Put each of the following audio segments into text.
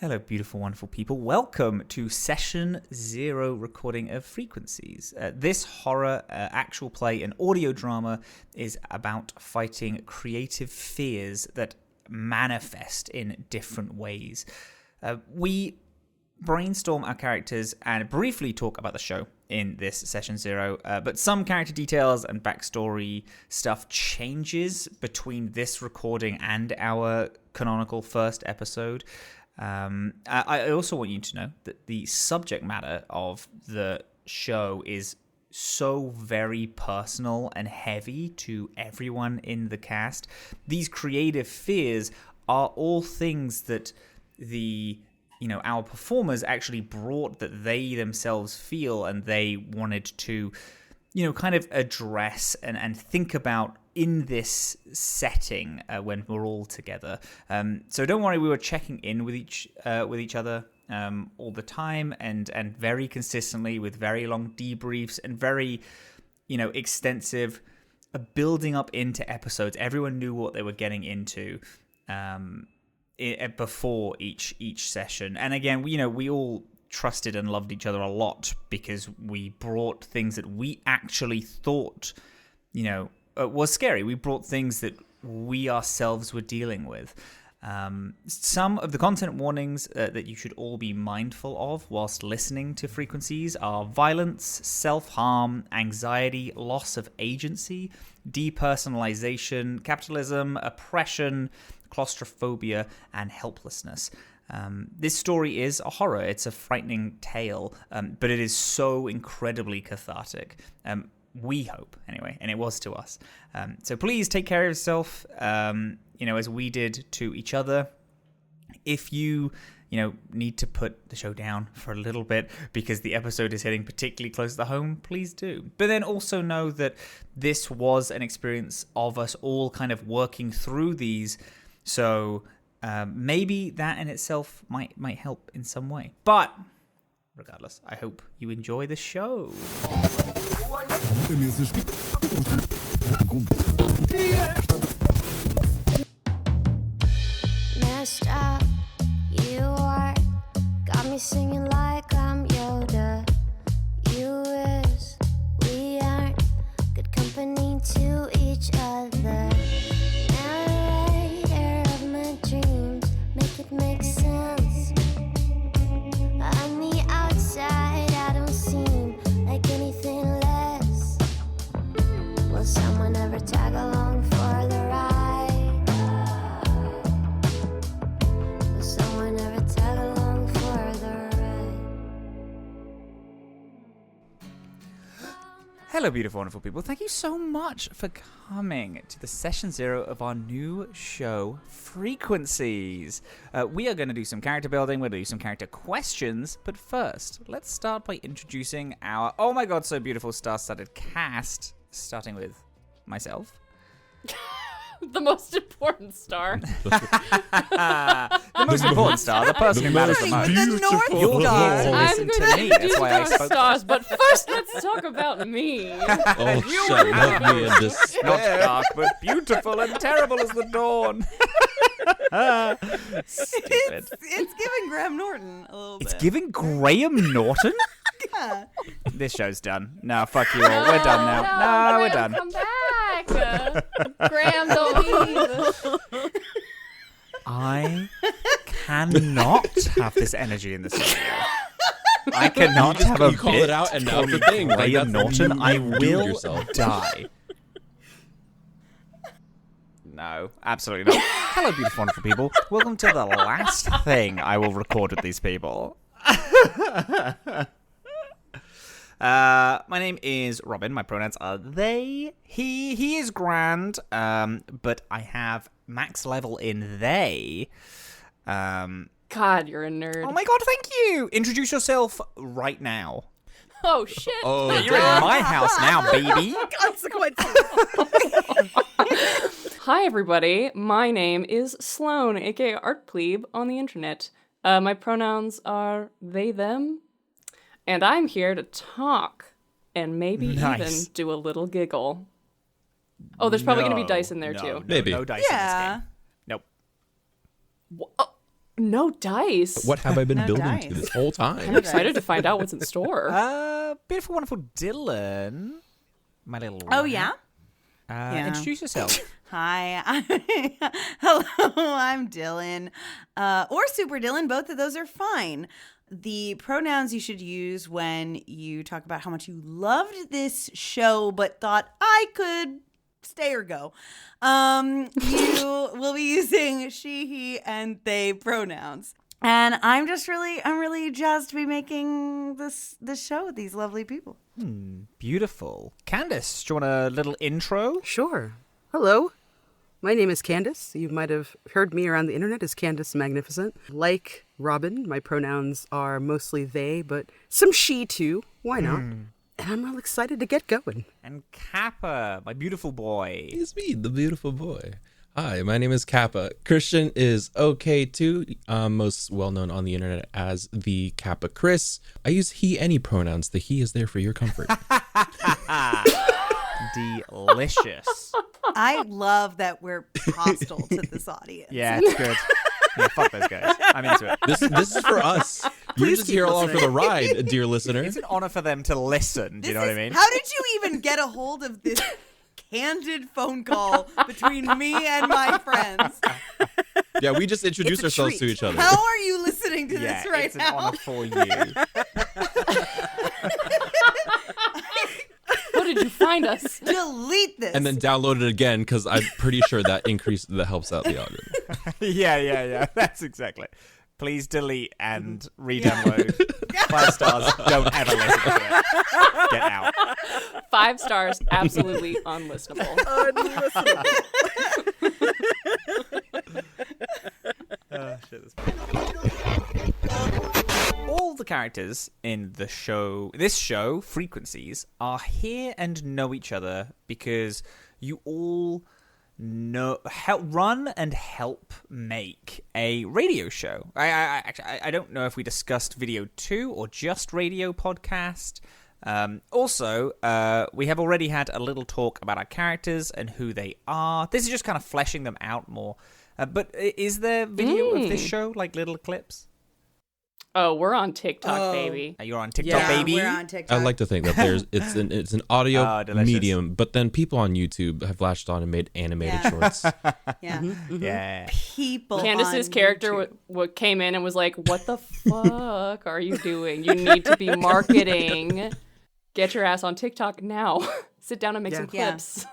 Hello, beautiful, wonderful people. Welcome to Session 0 recording of Frequencies. This horror, actual play, and audio drama is about fighting creative fears that manifest in different ways. We brainstorm our characters and briefly talk about the show in this Session 0, but some character details and backstory stuff changes between this recording and our canonical first episode. I also want you to know that the subject matter of the show is so very personal and heavy to everyone in the cast. These creative fears are all things that our performers actually brought that they themselves feel and they wanted to, kind of address and think about in this setting when we're all together. So don't worry, we were checking in with each other all the time and very consistently with very long debriefs and very, extensive building up into episodes. Everyone knew what they were getting into before each session. And again, we all trusted and loved each other a lot because we brought things that we actually thought, was scary. We brought things that we ourselves were dealing with. Some of the content warnings that you should all be mindful of whilst listening to Frequencies are violence, self-harm, anxiety, loss of agency, depersonalization, capitalism, oppression, claustrophobia, and helplessness. This story is a horror. It's a frightening tale, but it is so incredibly cathartic. We hope, anyway, and it was to us. So please take care of yourself, as we did to each other. If you, need to put the show down for a little bit because the episode is hitting particularly close to home, please do. But then also know that this was an experience of us all kind of working through these. So maybe that in itself might help in some way. But regardless, I hope you enjoy the show. Messed up, you are. Got me singing like I'm Yoda. You is, we aren't good company to each other. Narrator of my dreams, make it make sense. On the outside, I don't seem like anything less. Will someone ever tag along for the ride? Will someone ever tag along for the ride? Hello, beautiful, wonderful people. Thank you so much for coming to the Session 0 of our new show, Frequencies. We are going to do some character building. We're going to do some character questions. But first, let's start by introducing our, oh my god, so beautiful star-studded cast, starting with myself. The most important star. The most important star, the person who matters the most. You're here to listen to me. That's why I spoke. Stars, but first let's talk about me. Oh, shut up, me in despair. Not dark, but beautiful and terrible as the dawn. Stupid. It's giving Graham Norton a little bit. It's giving Graham Norton? Yeah. This show's done. No, fuck you all. We're done now. No, we're done. Come back. Graham, don't leave. I cannot have this energy in the studio. I cannot have a You call bit it out and now called it's a thing. Like, Graham that's- Norton. you I do it will yourself. die. No, absolutely not. Hello, beautiful, wonderful people. Welcome to the last thing I will record with these people. My name is Robin. My pronouns are they, he. He is grand, but I have max level in they. God, you're a nerd. Oh my god, thank you! Introduce yourself right now. Oh, shit. Oh, You're in my house now, baby. Consequences. Hi, everybody. My name is Sloan, aka Art Plebe on the internet. My pronouns are they, them, and I'm here to talk and maybe even do a little giggle. Oh, there's probably going to be dice in there, too. Maybe. No dice in this Yeah. game. Nope. No dice. What have I been No building dice. to this whole time? I'm excited to find out what's in store. Beautiful, wonderful Dillin. My little Oh, rat. yeah? Yeah. Introduce yourself. Hi. Hello, I'm Dylan. Or Super Dylan. Both of those are fine. The pronouns you should use when you talk about how much you loved this show but thought I could stay or go. You will be using she, he, and they pronouns. And I'm really jazzed to be making this show with these lovely people. Beautiful. Candace, do you want a little intro? Sure. Hello. My name is Candace. You might have heard me around the internet as Candace the Magnificent. Like Robin, my pronouns are mostly they, but some she too. Why not? And I'm real excited to get going. And Kappa, my beautiful boy. It's me, the beautiful boy. Hi, my name is Kappa. Christian is okay too. Most well known on the internet as the Kappa Chris. I use he, any pronouns. The he is there for your comfort. Delicious. I love that we're hostile to this audience. Yeah, it's good. Yeah, fuck those guys. I'm into it. This is for us. You're Please just keep here along for listening. the ride, dear listener. It's an honor for them to listen. Do you know what I mean? How did you even get a hold of this candid phone call between me and my friends? Yeah, we just introduced It's a ourselves to treat. each other. How are you listening to Yeah, this right it's an now? honor for you. How did you find us? Delete this. And then download it again because I'm pretty sure that helps out the algorithm. Yeah. That's exactly. Please delete and re-download. 5 stars. Don't ever listen to it. Get out. 5 stars, absolutely unlistenable. All the characters in this show, Frequencies, are here and know each other because you all run and help make a radio show. I don't know if we discussed video 2 or just radio podcast. Also, we have already had a little talk about our characters and who they are. This is just kind of fleshing them out more. But is there video of this show, like little clips? Oh, we're on TikTok, baby. You're on TikTok, yeah, baby. we're on TikTok. I like to think that it's an audio Oh, delicious. medium, but then people on YouTube have latched on and made animated shorts. Yeah. Yeah. People. Candace's on character YouTube. came in and was like, what the fuck are you doing? You need to be marketing. Get your ass on TikTok now. Sit down and make some Yeah. clips.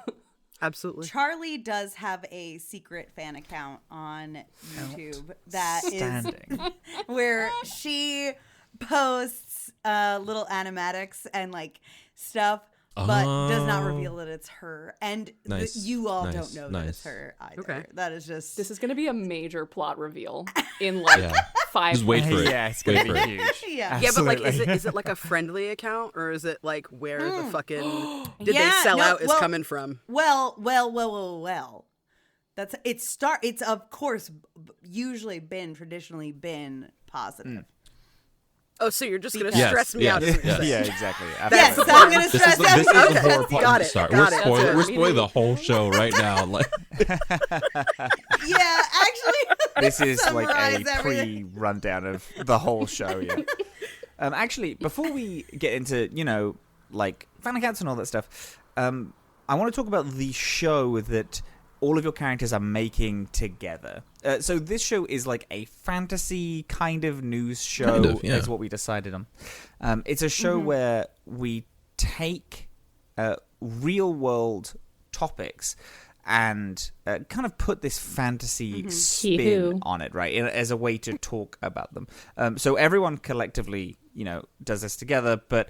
Absolutely. Charlie does have a secret fan account on YouTube that is Standing. where she posts little animatics and like stuff, but does not reveal that it's her. And Nice. you all Nice. don't know that it's Nice. her either. Okay. That is just This is going to be a major plot reveal in like Yeah. 5 Just wait for it. Yeah, it's going Wait to for be it. huge. yeah. Yeah, but like, Absolutely. is it like a friendly account, or is it like where the fucking did Yeah, they sell no, out is well- coming from? Well. That's it's of course traditionally been positive. Oh, so you're just gonna Yes, stress me yes, out? Is what you're yes. saying. Yeah, exactly. Yes, Absolutely. I'm gonna This stress is the out. horror Okay, part got to it, start. got We're it. spoiling. That's We're it. spoiling the whole show right now. Like, Yeah, actually, This is like a summarize everything. pre-rundown of the whole show, yeah. Actually, before we get into, like fan accounts and all that stuff, I want to talk about the show that all of your characters are making together. So this show is like a fantasy kind of news show, Kind of, yeah. is what we decided on. It's a show where we take real-world topics and kind of put this fantasy spin Hee-hoo. on it, right, as a way to talk about them. So everyone collectively, does this together, but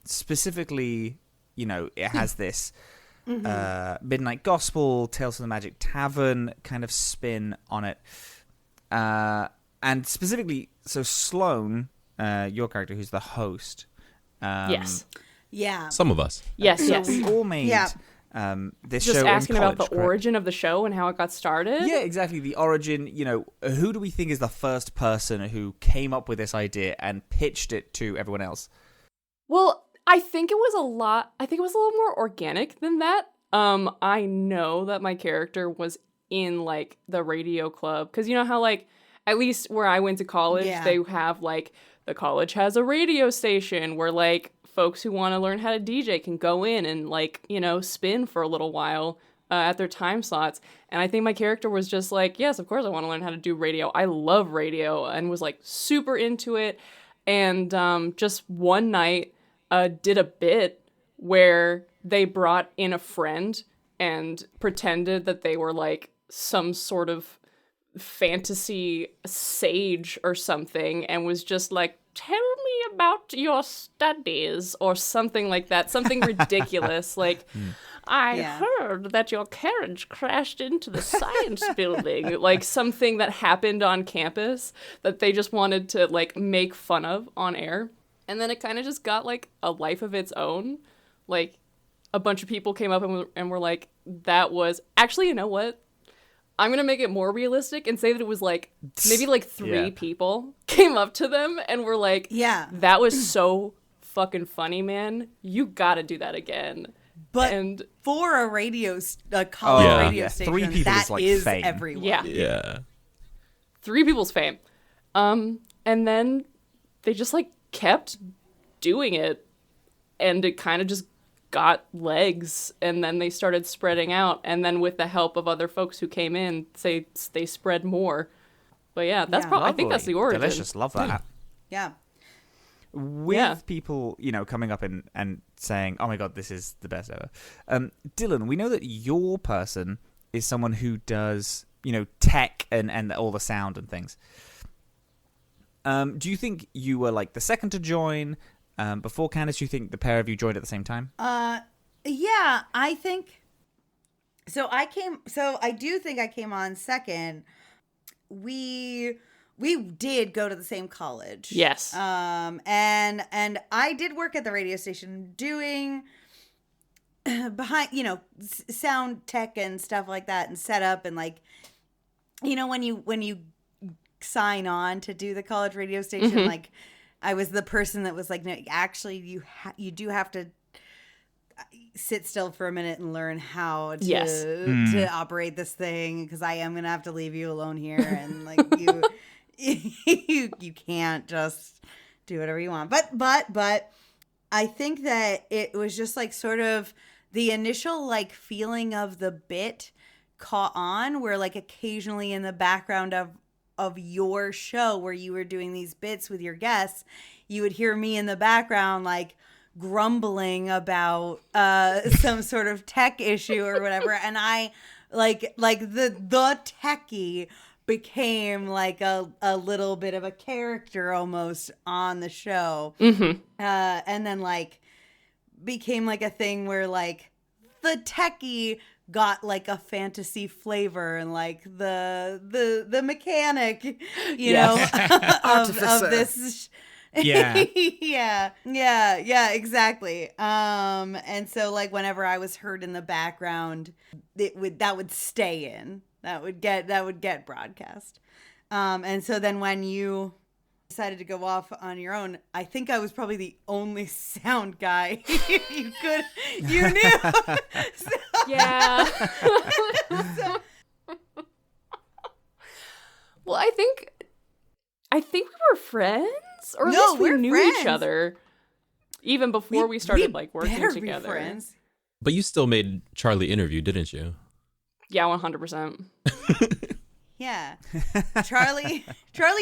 specifically, it has this Midnight Gospel, Tales from the Magic Tavern kind of spin on it. And specifically, so Sloan, your character, who's the host. Yes. Yeah. some of us. Yes, So yes. we all made Yeah. this Just show asking in college, about the correct? origin of the show and how it got started. Yeah, exactly. The origin, who do we think is the first person who came up with this idea and pitched it to everyone else? Well, I think it was a little more organic than that. I know that my character was in like the radio club because you know how like at least where I went to college, they have like the college has a radio station where like folks who want to learn how to DJ can go in and like, you know, spin for a little while at their time slots. And I think my character was just like, yes, of course I want to learn how to do radio. I love radio, and was like super into it. And just one night did a bit where they brought in a friend and pretended that they were like some sort of fantasy sage or something, and was just like, tell me about your studies or something like that, something ridiculous like I heard that your carriage crashed into the science building, like something that happened on campus that they just wanted to like make fun of on air. And then it kind of just got like a life of its own. Like a bunch of people came up and were like, that was actually, you know what? I'm going to make it more realistic and say that it was like maybe like three people came up to them and were like, that was so fucking funny, man. You got to do that again. But for a college radio station, 3 people that is like is fame. everyone. Yeah. 3 people's fame. And then they just like kept doing it, and it kind of just got legs, and then they started spreading out, and then with the help of other folks who came in, they spread more. But yeah, that's probably, I think that's the origin. Delicious, love that. Yeah. With people, you know, coming up and saying, oh my god, this is the best ever. Dillin, we know that your person is someone who does, you know, tech and all the sound and things. Do you think you were like the second to join? Before Candace, do you think the pair of you joined at the same time? Yeah, I think so. I do think I came on second. We did go to the same college. Yes. And I did work at the radio station doing behind, you know, sound tech and stuff like that, and setup, and like, you know, when you sign on to do the college radio station, like I was the person that was like, no, actually you do have to sit still for a minute and learn how to operate this thing, because I am going to have to leave you alone here, and like you can't just do whatever you want. But I think that it was just like sort of the initial like feeling of the bit caught on, where like occasionally in the background of your show where you were doing these bits with your guests, you would hear me in the background like grumbling about some sort of tech issue or whatever, and I like the techie became like a little bit of a character almost on the show, and then like became like a thing where like the techie got like a fantasy flavor, and like the mechanic, you know, of this. Yeah. yeah, exactly. And so like whenever I was heard in the background, that would stay in. That would get broadcast. And so then when you decided to go off on your own, I think I was probably the only sound guy you knew. Yeah. Well, I think we were friends, or at least we knew each other even before we started like working together. Friends. But you still made Charlie interview, didn't you? Yeah, 100%. Yeah. Charlie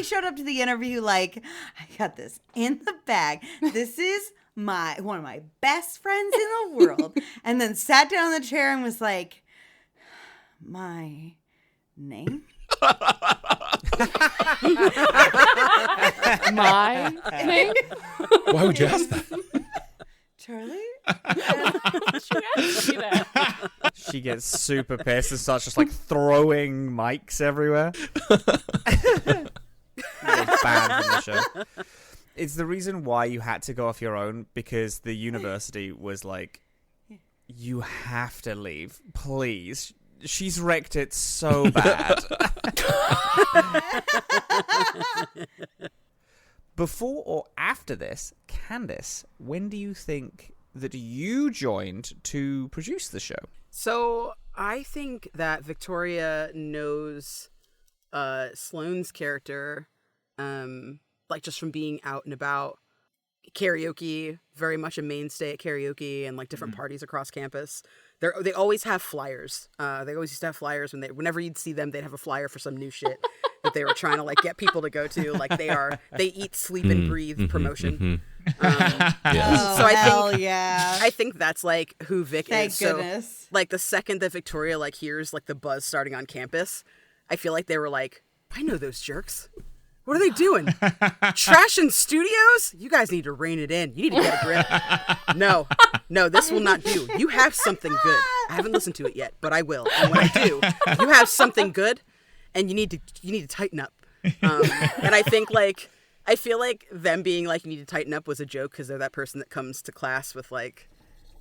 showed up to the interview like, I got this in the bag. This is one of my best friends in the world. And then sat down in the chair and was like, my name? My name? Why would you ask that? Charlie? She gets super pissed and starts just like throwing mics everywhere. Banned from the show. It's the reason why you had to go off your own, because the university was like, you have to leave, please. She's wrecked it so bad. Before or after this, Candace, when do you think that you joined to produce the show? So I think that Victoria knows Sloane's character, like just from being out and about, karaoke, very much a mainstay at karaoke and like different parties across campus. They always have flyers. They always used to have flyers whenever you'd see them, they'd have a flyer for some new shit that they were trying to like get people to go to. Like they eat, sleep, and breathe promotion. Yes. So I think that's like who Vic Thank is. goodness. So like the second that Victoria like hears like the buzz starting on campus, I feel like they were like, I know those jerks. What are they doing? Trashing studios? You guys need to rein it in. You need to get a grip. No, this will not do. You have something good. I haven't listened to it yet, but I will. And when I do, you have something good, and you need to tighten up. And I feel like them being like, you need to tighten up was a joke because they're that person that comes to class with like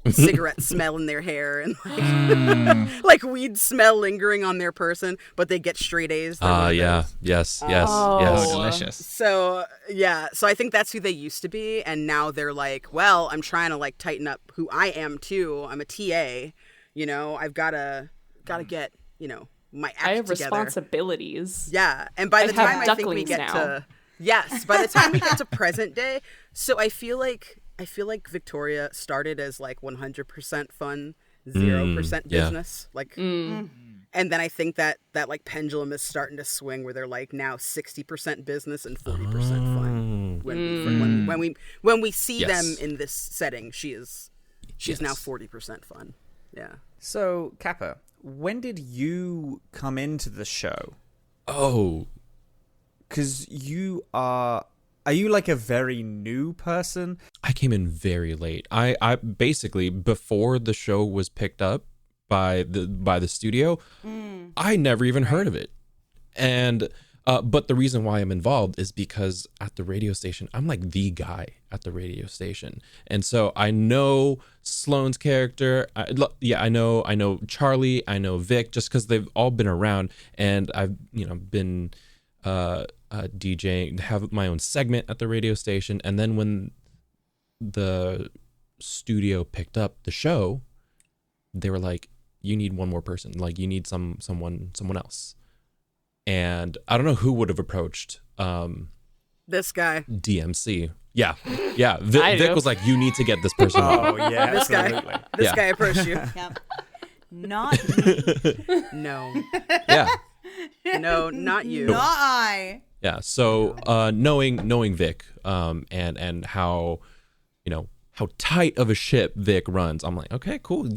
cigarette smell in their hair and like, like weed smell lingering on their person, but they get straight A's. Yeah. Yes. Oh, delicious. So I think that's who they used to be, and now they're like, well, I'm trying to like tighten up who I am too. I'm a TA, I've gotta get, my act I have together. Responsibilities. Yeah, and by the have time I think we ducklings get now. by the time we get to present day, so I feel like Victoria started as like 100% fun, 0% business, like, and then I think that like pendulum is starting to swing where they're like now 60% business and 40% fun. When we see them in this setting, she's now 40% fun. Yeah. So, Kappa, when did you come into the show? Oh, Because are you like a very new person? I came in very late. I basically, before the show was picked up by the studio, I never even heard of it. And but the reason why I'm involved is because at the radio station, I'm like the guy at the radio station. And so I know Sloane's character. I know Charlie, I know Vic, just because they've all been around, and I've been DJing, have my own segment at the radio station. And then when the studio picked up the show, they were like, you need one more person, like you need someone else. And I don't know who would have approached This guy. DMC. Yeah. Vic was like, you need to get this person on. Oh yeah, This absolutely. guy. This guy approached you. Yep. Not me. No. Yeah. No, not you. Not I. Yeah. So knowing Vic, and how how tight of a ship Vic runs, I'm like, okay, cool.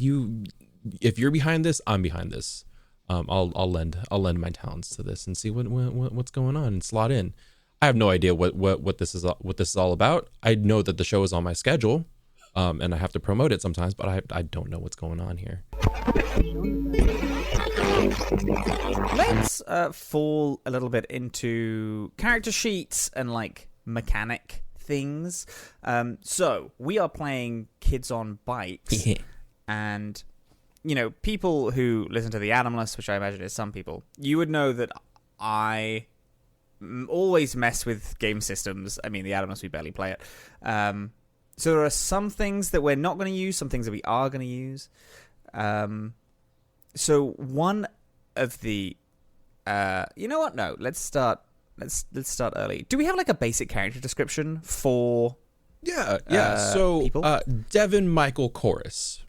If you're behind this, I'm behind this. I'll lend my talents to this and see what's going on and slot in. I have no idea what this is all about. I know that the show is on my schedule, and I have to promote it sometimes, but I don't know what's going on here. Let's fall a little bit into character sheets and like mechanic things. So we are playing Kids on Bikes, and people who listen to the Animalist, which I imagine is some people, you would know that I always mess with game systems. I mean, the Animalist, we barely play it. So there are some things that we're not going to use, some things that we are going to use. So one of the, you know what? No, let's start early. Do we have like a basic character description for? Yeah. So people? Devin Michael Chorus,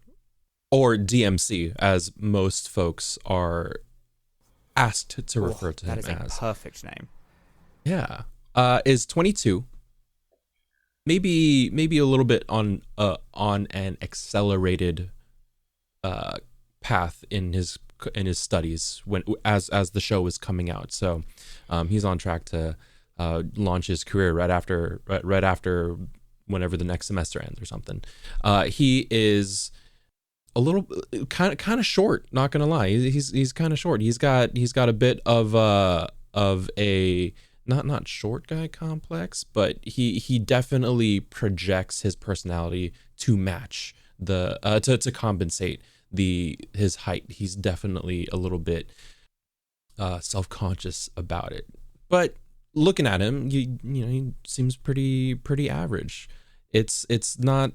or DMC, as most folks are asked to refer to him as. That is a perfect name. Yeah. Is 22. Maybe a little bit on an accelerated path in his studies as the show was coming out. So he's on track to launch his career right after whenever the next semester ends or something. He is a little kind of short, not gonna lie. He's kind of short. He's got a bit of a not short guy complex, but he definitely projects his personality to match to compensate his height. He's definitely a little bit self-conscious about it. But looking at him, he seems pretty average. It's not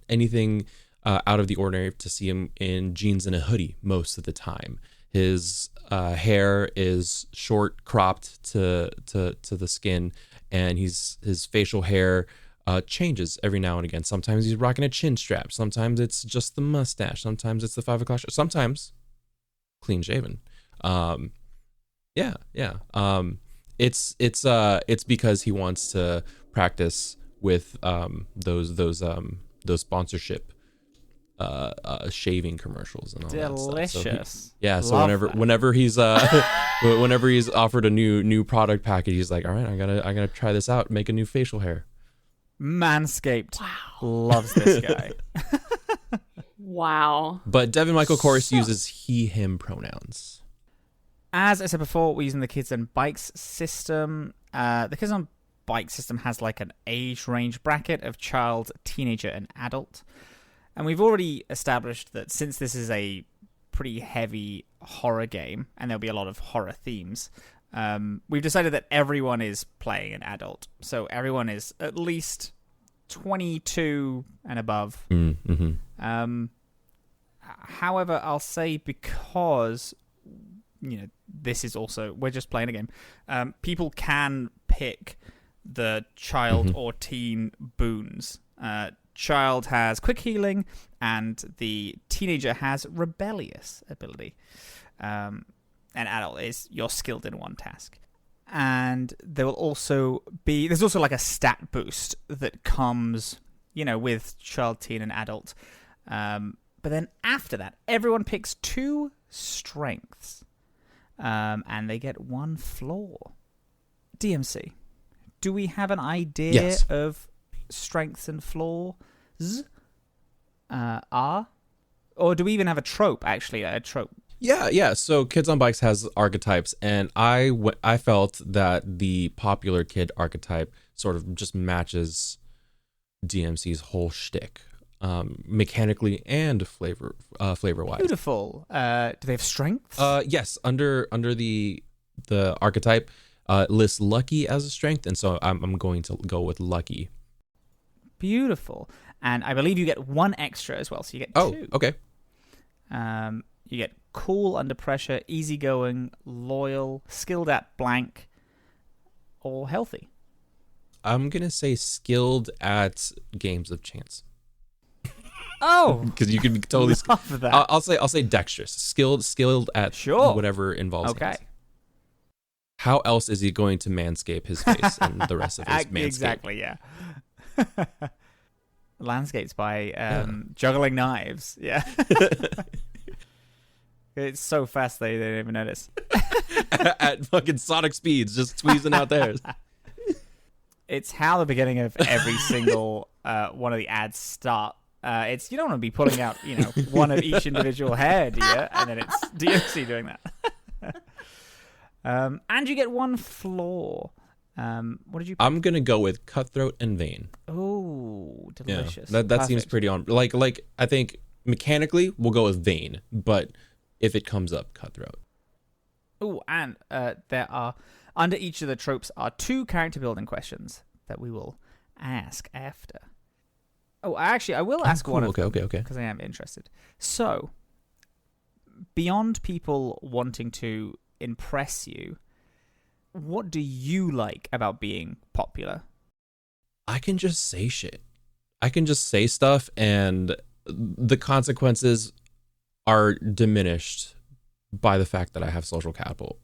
anything out of the ordinary to see him in jeans and a hoodie most of the time. His hair is short, cropped to the skin, and his facial hair changes every now and again. Sometimes he's rocking a chin strap. Sometimes it's just the mustache. Sometimes it's the 5 o'clock. Sometimes clean shaven. It's because he wants to practice with those sponsorship shaving commercials and all Delicious. that stuff. So Love whenever he's whenever he's offered a new product package, he's like, all right, I gotta try this out, make a new facial hair. Manscaped loves this guy. Wow. But Devin Michael Kouros uses he him pronouns. As I said before, we're using the Kids on Bikes system. The Kids on Bikes system has like an age range bracket of child, teenager, and adult. And we've already established that since this is a pretty heavy horror game, and there'll be a lot of horror themes, we've decided that everyone is playing an adult. So everyone is at least 22 and above. Mm-hmm. However, I'll say because this is also, we're just playing a game, people can pick the child or teen boons. Child has quick healing, and the teenager has rebellious ability. An adult is you're skilled in one task. And there will also be, there's also like a stat boost that comes, with child, teen, and adult. But then after that, everyone picks 2 strengths. And they get 1 flaw. DMC, do we have an idea of strengths and flaws? Or do we even have a trope, actually? A trope. Yeah. So Kids on Bikes has archetypes, and I felt that the popular kid archetype sort of just matches DMC's whole shtick, mechanically and flavor wise. Beautiful. Do they have strengths? Yes. Under the archetype, lists lucky as a strength, and so I'm going to go with lucky. Beautiful. And I believe you get 1 extra as well, so you get 2. Oh, okay. You get cool under pressure, easygoing, loyal, skilled at blank, or healthy. I'm gonna say skilled at games of chance. Oh, because you can be totally. Love that. I'll say dexterous, skilled at whatever involves okay. hands. How else is he going to manscape his face and the rest of his manscape? Exactly, yeah. Landscapes by juggling knives. Yeah. It's so fast they don't even notice. At fucking sonic speeds, just squeezing out theirs. It's how the beginning of every single one of the ads start. It's, you don't want to be pulling out, one of each individual hair, do you? And then it's DMC doing that. And you get 1 flaw. What did you pick? I'm gonna go with cutthroat and vein. Oh, delicious. Yeah, that seems pretty on. Like I think mechanically we'll go with vein, but if it comes up, cutthroat. Oh, and there are, under each of the tropes are 2 character building questions that we will ask after. Oh, actually, I will ask one of them. Okay. Because I am interested. So, beyond people wanting to impress you, what do you like about being popular? I can just say shit. I can just say stuff, and the consequences are diminished by the fact that I have social capital.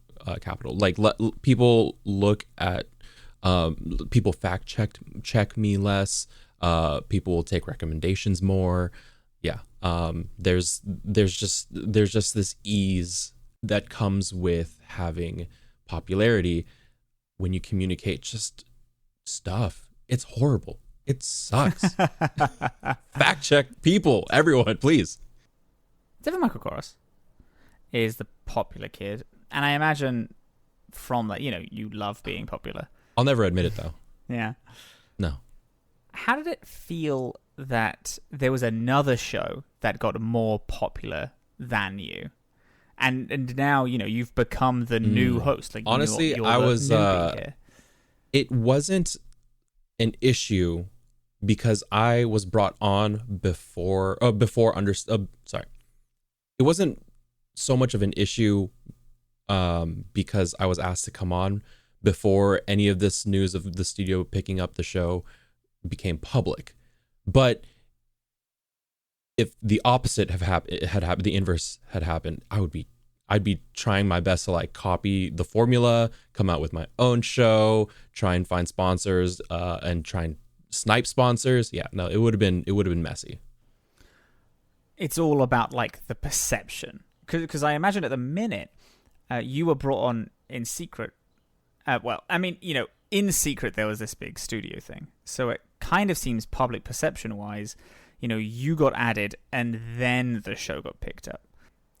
Like people look at, people fact check me less. People will take recommendations more. Yeah. There's just this ease that comes with having popularity when you communicate just stuff. It's horrible. It sucks. Fact check people, everyone, please. Devin Michael Kouros is the popular kid, and I imagine from that, you love being popular. I'll never admit it though. Yeah. No. How did it feel that there was another show that got more popular than you? And now, you've become the new host. Like, honestly, you're I the was newbie here. It wasn't an issue because I was brought on before it wasn't so much of an issue because I was asked to come on before any of this news of the studio picking up the show became public. But if the opposite had happened, the inverse had happened, I'd be trying my best to like copy the formula, come out with my own show, try and find sponsors, and try and snipe sponsors. Yeah, no, it would have been messy. It's all about like the perception, because I imagine at the minute you were brought on in secret. Well, I mean, you know, in secret there was this big studio thing, so it kind of seems public perception wise, you know, you got added and then the show got picked up.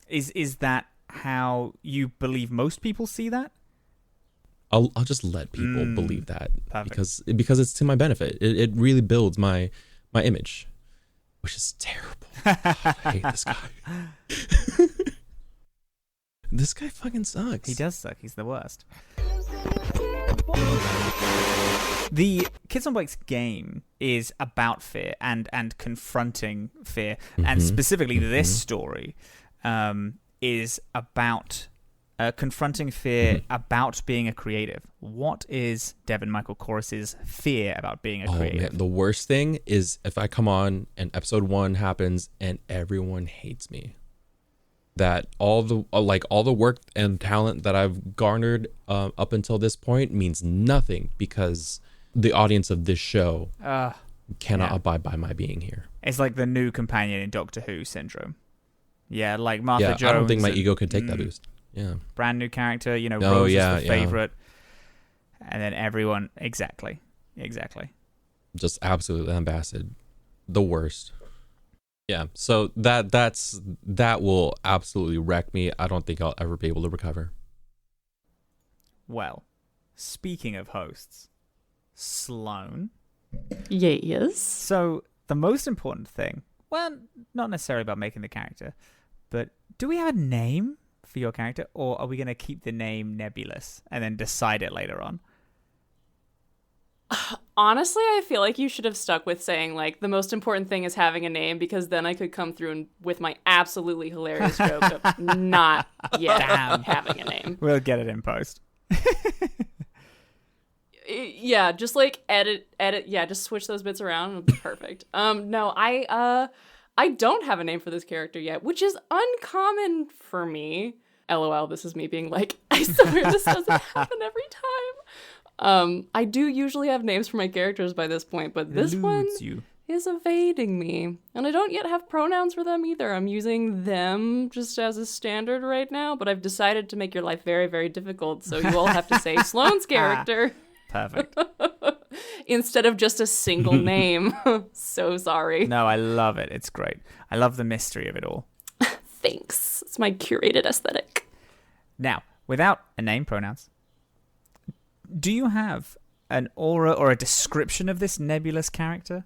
Is that how you believe most people see that? I'll just let people believe that. Perfect. because it's to my benefit. It really builds my image, which is terrible. I hate this guy. This guy fucking sucks. He does suck. He's the worst. The Kids on Bikes game is about fear and confronting fear, and specifically this story is about confronting fear about being a creative. What is Devin Michael Corus's fear about being a creative? Man, the worst thing is if I come on and episode 1 happens and everyone hates me. That all the work and talent that I've garnered up until this point means nothing because the audience of this show cannot abide by my being here. It's like the new companion in Doctor Who syndrome. Yeah, like Martha Jones. I don't think my ego could take that boost. Yeah. Brand new character, you know, Rose is the favorite. And then everyone, exactly. Just absolutely lambasted. The worst. Yeah, so that will absolutely wreck me. I don't think I'll ever be able to recover. Well, speaking of hosts, Sloan. Yes. So the most important thing, well, not necessarily about making the character, but do we have a name for your character, or are we going to keep the name nebulous and then decide it later on? Honestly, I feel like you should have stuck with saying, like, the most important thing is having a name, because then I could come through with my absolutely hilarious joke of not yet having a name. We'll get it in post. Yeah, just, like, edit. Yeah, just switch those bits around. It'll be perfect. No, I don't have a name for this character yet, which is uncommon for me. LOL, this is me being like, I swear this doesn't happen every time. I do usually have names for my characters by this point, but this one is evading me. And I don't yet have pronouns for them either. I'm using them just as a standard right now, but I've decided to make your life very, very difficult, so you all have to say Sloan's character. Perfect. Instead of just a single name. So sorry. No, I love it. It's great. I love the mystery of it all. Thanks. It's my curated aesthetic. Now, without a name, pronouns, do you have an aura or a description of this nebulous character?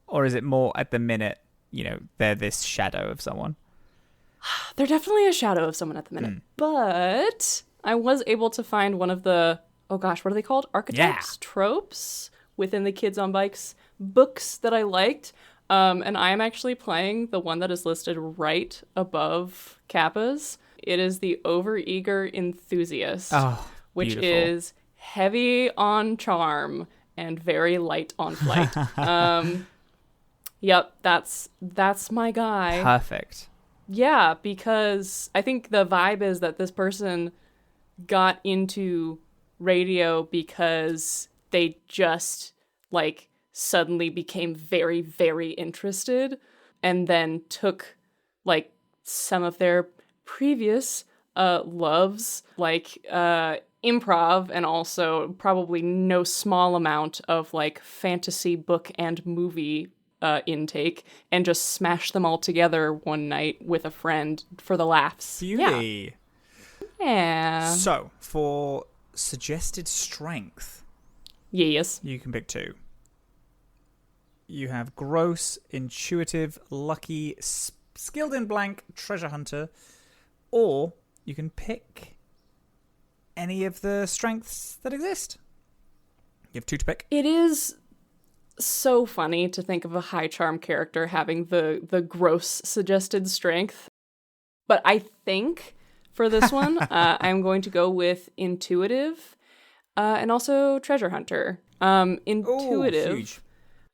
Or is it more at the minute, you know, they're this shadow of someone? They're definitely a shadow of someone at the minute. But I was able to find one of the, oh gosh, what are they called? Archetypes? Tropes within the Kids on Bikes books that I liked. And I am actually playing the one that is listed right above Kappa's. It is the overeager enthusiast. Oh, which beautiful. Is heavy on charm and very light on flight. Yep, that's my guy. Perfect. Yeah, because I think the vibe is that this person got into radio because they just, like, suddenly became very, very interested and then took, like, some of their previous loves, like improv, and also probably no small amount of, like, fantasy book and movie intake, and just smash them all together one night with a friend for the laughs. Beauty. Yeah. So, for suggested strength, Yes. you can pick 2. You have gross, intuitive, lucky, skilled in blank, treasure hunter, or you can pick any of the strengths that exist. You have 2 to pick. It is so funny to think of a high charm character having the gross suggested strength. But I think for this one, I'm going to go with intuitive and also treasure hunter. Intuitive huge.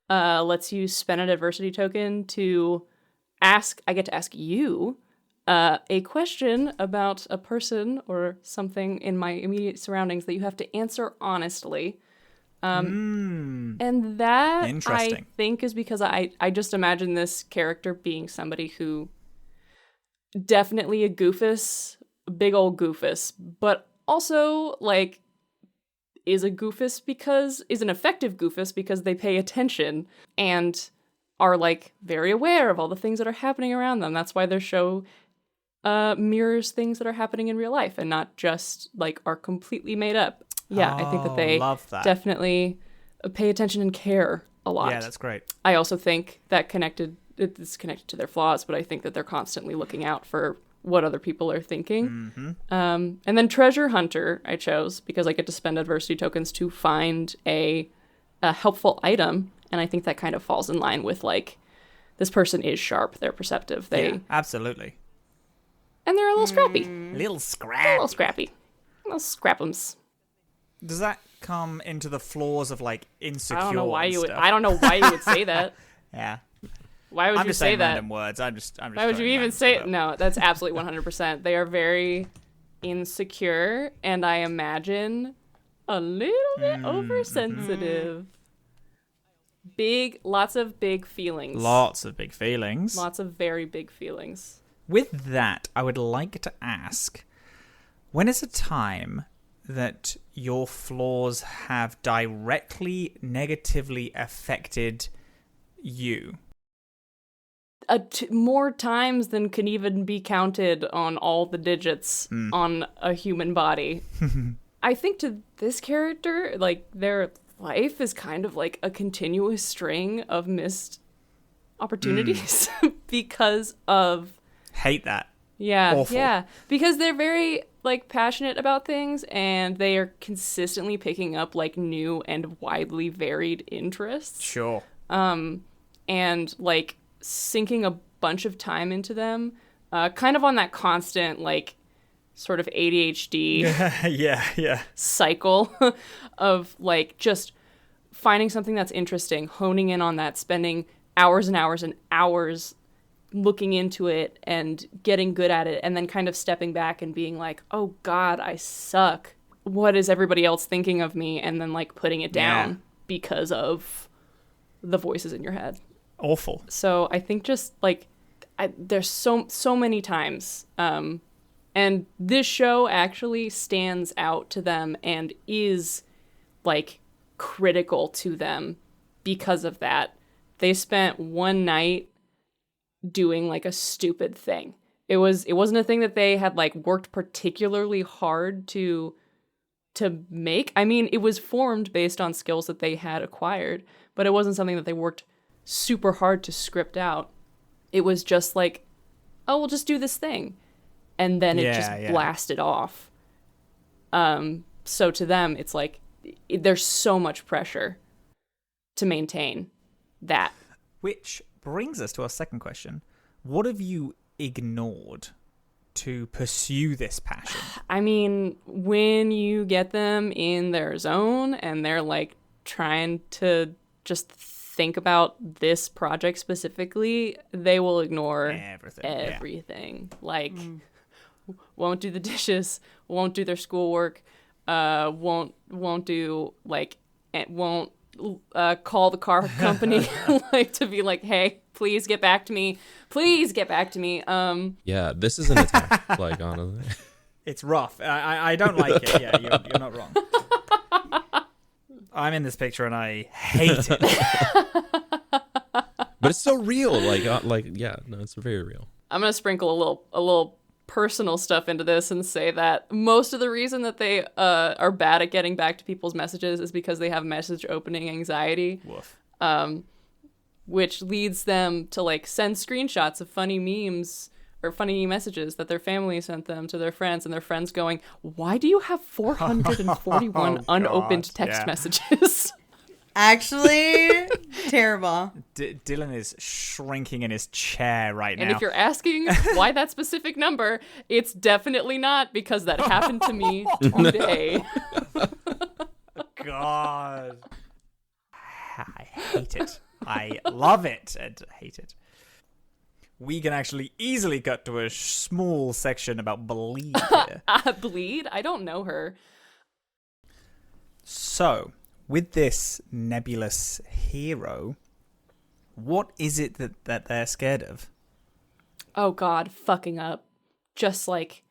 lets you spend an adversity token to ask. I get to ask you a question about a person or something in my immediate surroundings that you have to answer honestly. And that I Interesting. think is because I just imagine this character being somebody who definitely a goofus, a big old goofus, but also like is an effective goofus because they pay attention and are like very aware of all the things that are happening around them. That's why their show mirrors things that are happening in real life and not just like are completely made up. Yeah, I think that they love that. definitely pay attention and care a lot. Yeah, that's great. I also think that it's connected to their flaws, but I think that they're constantly looking out for what other people are thinking. And then treasure hunter I chose because I get to spend adversity tokens to find a helpful item, and I think that kind of falls in line with like this person is sharp, they're perceptive, Yeah, absolutely. and they're a little scrappy, Little a scrap. little scrappy, little scrap'ems. Does that come into the flaws of like insecure? I don't know why and you would. stuff? I don't know why you would say that. Yeah. Why would I'm you just say saying that? random words. I'm just Why would you throwing even random say stuff it? No, that's absolutely 100%. They are very insecure, and I imagine a little bit oversensitive. Lots of big feelings. Lots of big feelings. Lots of very big feelings. With that, I would like to ask, when is a time that your flaws have directly negatively affected you? More times than can even be counted on all the digits on a human body. I think to this character, like, their life is kind of like a continuous string of missed opportunities because of... Hate that. Yeah, Awful. yeah. Because they're very, like, passionate about things, and they are consistently picking up, like, new and widely varied interests. Sure. And, like, sinking a bunch of time into them, kind of on that constant, like, sort of ADHD yeah. cycle of, like, just finding something that's interesting, honing in on that, spending hours and hours and hours looking into it and getting good at it, and then kind of stepping back and being like, oh God, I suck. What is everybody else thinking of me? And then, like, putting it down because of the voices in your head. Awful. So I think just like there's so many times, and this show actually stands out to them and is like critical to them because of that. They spent one night doing like a stupid thing. It wasn't a thing that they had like worked particularly hard to make. I mean, it was formed based on skills that they had acquired, but it wasn't something that they worked super hard to script out. It was just like, oh, we'll just do this thing. And then it just blasted off. So to them, it's like, there's so much pressure to maintain that. Which brings us to our second question. What have you ignored to pursue this passion? I mean, when you get them in their zone and they're like trying to just think about this project specifically, they will ignore everything. Like, won't do the dishes, won't do their schoolwork, won't do like, won't call the car company like to be like, hey, please get back to me. Yeah, this is an attack. Like, honestly, It's rough. I don't like it. Yeah, you're not wrong. I'm in this picture and I hate it. but it's so real. It's very real. I'm gonna sprinkle a little personal stuff into this and say that most of the reason that they are bad at getting back to people's messages is because they have message opening anxiety. Woof. Which leads them to like send screenshots of funny memes or funny messages that their family sent them to their friends, and their friends going, why do you have 441 unopened text messages? Actually, terrible. Dillin is shrinking in his chair right now. And if you're asking why that specific number, it's definitely not because that happened to me today. God. I hate it. I love it and hate it. We can actually easily cut to a small section about Bleed here. Bleed? I don't know her. So, with this nebulous hero, what is it that they're scared of? Oh God, fucking up. Just like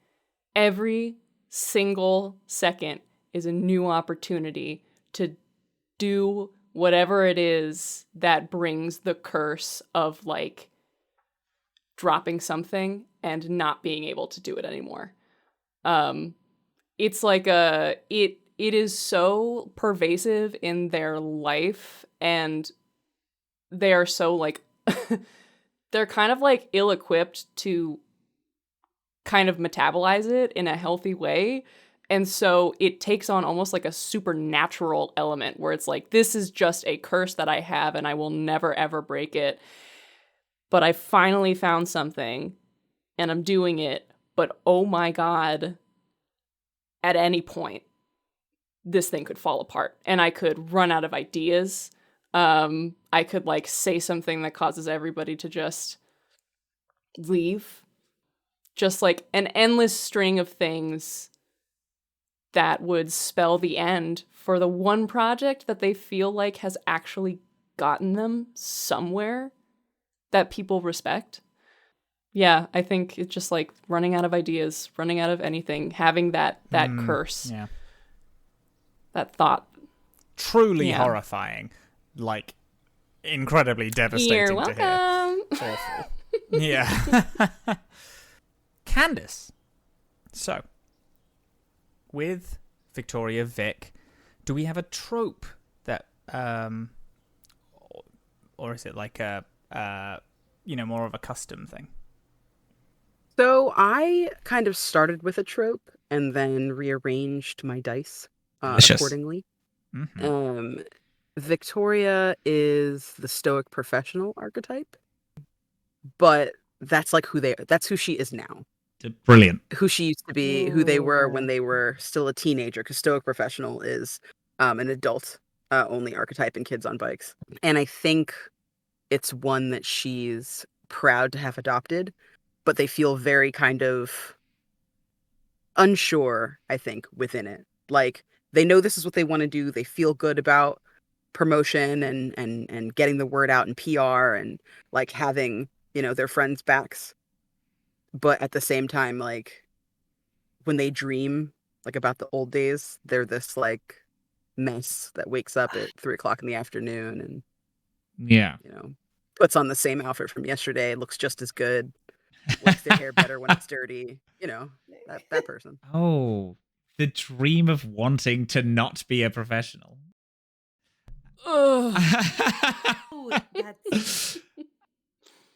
every single second is a new opportunity to do whatever it is that brings the curse of like dropping something and not being able to do it anymore. It's like it is so pervasive in their life, and they are so like they're kind of like ill-equipped to kind of metabolize it in a healthy way. And so it takes on almost like a supernatural element where it's like, this is just a curse that I have and I will never ever break it. But I finally found something and I'm doing it. But oh my God, at any point, this thing could fall apart and I could run out of ideas. I could like say something that causes everybody to just leave. Just like an endless string of things that would spell the end for the one project that they feel like has actually gotten them somewhere that people respect. Yeah, I think it's just like running out of ideas, running out of anything, having that curse. Yeah. That thought. Truly horrifying. Like, incredibly devastating You're to welcome. hear. Awful. Yeah. Candace. So, with Victoria Vic, do we have a trope that, or is it like a, more of a custom thing? So I kind of started with a trope and then rearranged my dice accordingly. Mm-hmm. Victoria is the stoic professional archetype, but that's like that's who she is now. Brilliant. Who she used to be, who they were when they were still a teenager, because stoic professional is an adult only archetype in Kids on Bikes. And I think it's one that she's proud to have adopted, but they feel very kind of unsure, I think, within it. Like, they know this is what they want to do. They feel good about promotion and getting the word out in PR and like having, their friends' backs. But at the same time, like, when they dream like about the old days, they're this like mess that wakes up at 3:00 in the afternoon and puts on the same outfit from yesterday, looks just as good, likes their hair better when it's dirty. That person. Oh, the dream of wanting to not be a professional. Ooh,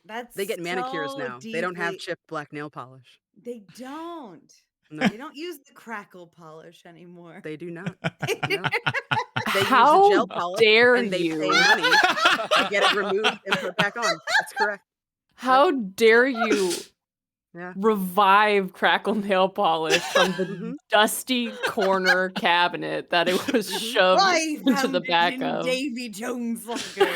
that's They get manicures so now. They don't have deeply- chipped black nail polish. They don't. No. They don't use the crackle polish anymore. They do not. No. They How use the gel polish dare and they you? pay money to get it removed and put back on. That's correct. How dare you Yeah. revive crackle nail polish from the Mhm. dusty corner cabinet that it was shoved I into found the it back in of? Davy Jones' locker.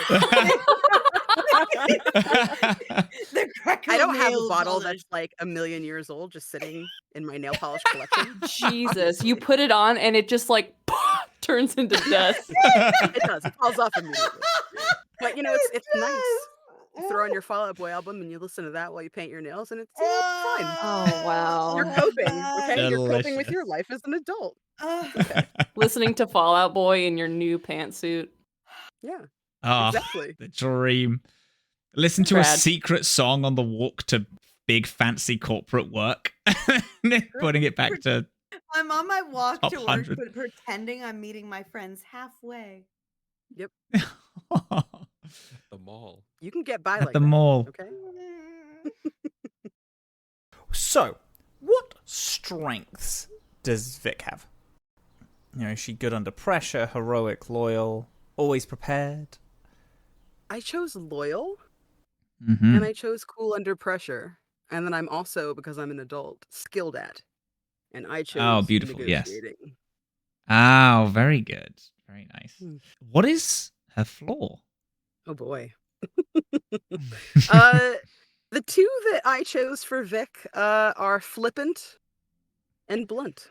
The crackle I don't have a nail bottle polish. that's like 1,000,000 years old just sitting in my nail polish collection. Jesus, you put it on and it just like turns into dust. It does. It falls off immediately. But it's nice. You throw on your Fall Out Boy album and you listen to that while you paint your nails, and it's fine. Oh, wow. You're coping, okay? You're coping with Delicious. your life as an adult. Listening to Fall Out Boy in your new pantsuit. Yeah, Oh, exactly. the dream. Listen to a Brad. secret song on the walk to big fancy corporate work. Putting it back to I'm on my walk Top to work, 100. but pretending I'm meeting my friends halfway. The mall. You can get by at like the that, mall. okay? So, what strengths does Vic have? Is she good under pressure, heroic, loyal? always prepared? I chose loyal, Mhm. and I chose cool under pressure. And then I'm also, because I'm an adult, skilled at. And I chose Beautiful, yes. negotiating. Oh, very good. Very nice. Hmm. What is her flaw? Oh boy. The two that I chose for Vic are flippant and blunt.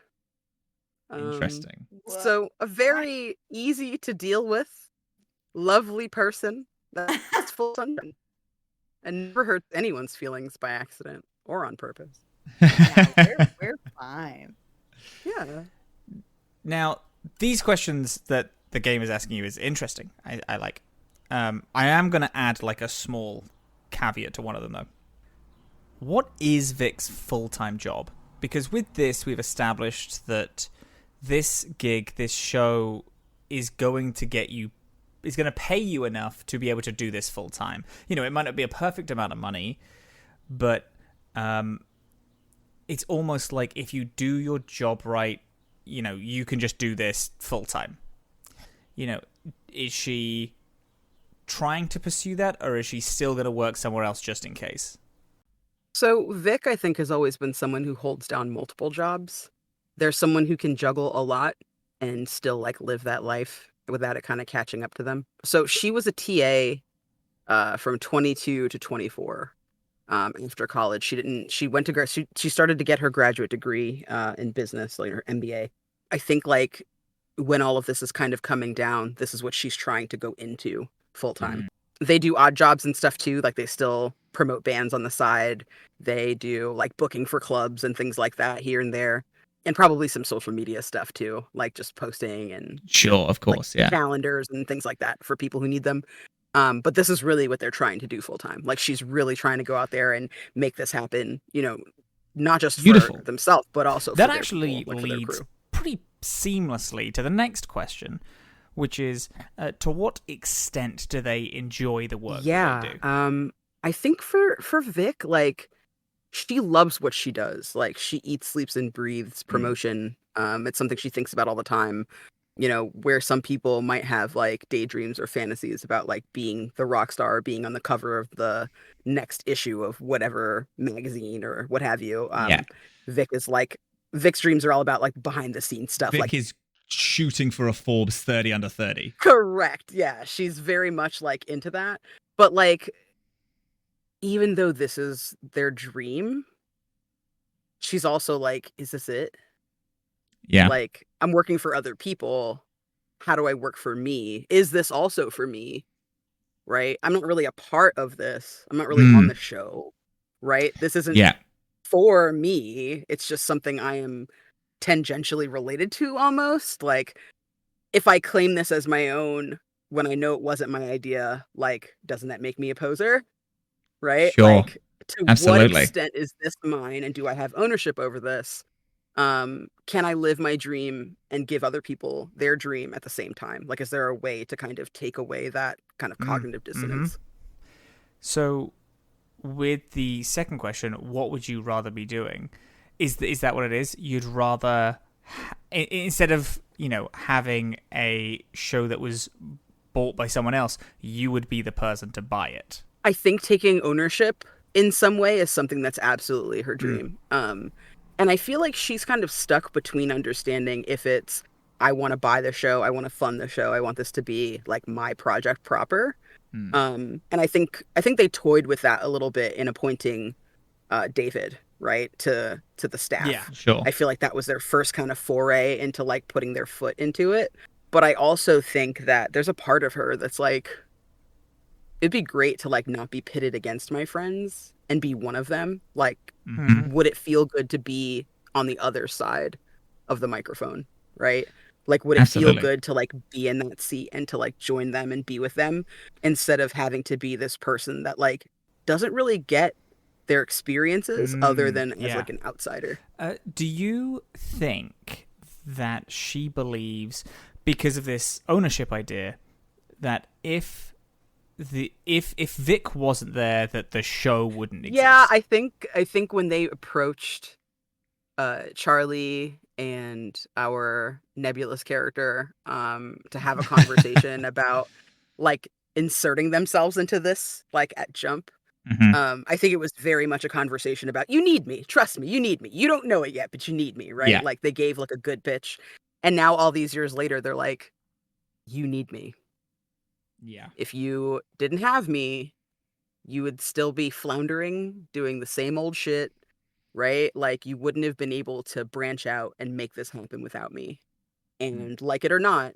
Interesting. So a very easy to deal with, lovely person that's full of sunshine and never hurts anyone's feelings by accident or on purpose. Yeah, we're fine. Yeah. Now, these questions that the game is asking you is interesting. I like. I am going to add like a small caveat to one of them, though. What is Vic's full-time job? Because with this, we've established that this gig, this show, is going to pay you enough to be able to do this full-time. You know, it might not be a perfect amount of money, but it's almost like if you do your job right, you know, you can just do this full-time. You know, is she trying to pursue that, or is she still going to work somewhere else just in case? So Vic, I think, has always been someone who holds down multiple jobs. There's someone who can juggle a lot and still like live that life without it kind of catching up to them. So she was a TA from 22 to 24. After college, she started to get her graduate degree in business, like her MBA. I think like when all of this is kind of coming down, this is what she's trying to go into full time. They do odd jobs and stuff too. Like they still promote bands on the side. They do like booking for clubs and things like that here and there. And probably some social media stuff too, like just posting and Sure, of course, like, yeah. calendars and things like that for people who need them. But this is really what they're trying to do full time. Like she's really trying to go out there and make this happen, you know, not just Beautiful. for themselves, but also That for their actually people, like for their leads crew. pretty seamlessly to the next question, which is to what extent do they enjoy the work that they do? I think for Vic, like she loves what she does. Like she eats, sleeps, and breathes promotion. It's something she thinks about all the time. You know, where some people might have like daydreams or fantasies about like being the rock star or being on the cover of the next issue of whatever magazine or what have you. Yeah. Vic's dreams are all about like behind the scenes stuff. Vic Like is shooting for a Forbes 30 under 30. correct. Yeah, she's very much like into that. But like even though this is their dream, she's also like, is this it? Yeah. Like, I'm working for other people. How do I work for me? Is this also for me? Right? I'm not really a part of this. I'm not really on the show. Right? This isn't Yeah. for me. It's just something I am tangentially related to almost. Like, if I claim this as my own when I know it wasn't my idea, like, doesn't that make me a poser? Right? Sure. Like, to what Absolutely. extent is this mine and do I have ownership over this? Can I live my dream and give other people their dream at the same time? Like, is there a way to kind of take away that kind of cognitive dissonance? So, with the second question, what would you rather be doing? Is that what it is? You'd rather, instead of, you know, having a show that was bought by someone else, you would be the person to buy it. I think taking ownership in some way is something that's absolutely her dream. And I feel like she's kind of stuck between understanding if it's, I want to buy the show, I want to fund the show, I want this to be like my project proper. And I think they toyed with that a little bit in appointing David, right, to the staff. Yeah, sure. I feel like that was their first kind of foray into like putting their foot into it. But I also think that there's a part of her that's like, it'd be great to like not be pitted against my friends and be one of them. Like, would it feel good to be on the other side of the microphone, right? Like, would it Absolutely. feel good to like be in that seat and to like join them and be with them instead of having to be this person that like doesn't really get their experiences other than as like an outsider. Do you think that she believes, because of this ownership idea, that if Vic wasn't there, that the show wouldn't exist? Yeah, I think when they approached Charlie and our nebulous character to have a conversation about like inserting themselves into this like at jump. I think it was very much a conversation about, you need me, trust me, you need me. You don't know it yet, but you need me, right? Yeah. Like they gave like a good pitch. And now all these years later, they're like, you need me. Yeah. If you didn't have me, you would still be floundering, doing the same old shit, right? Like you wouldn't have been able to branch out and make this happen without me. And like it or not,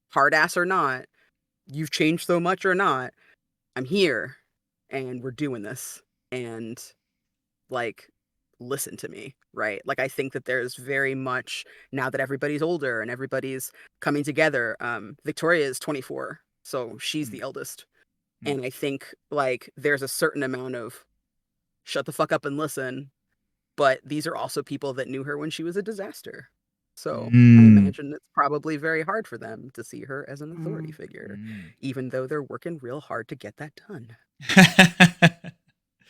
hard ass or not, you've changed so much or not, I'm here and we're doing this. And like, listen to me, right? Like I think that there's very much, now that everybody's older and everybody's coming together, Victoria is 24, so she's the eldest. And I think like there's a certain amount of shut the fuck up and listen, but these are also people that knew her when she was a disaster. So I imagine it's probably very hard for them to see her as an authority figure, even though they're working real hard to get that done.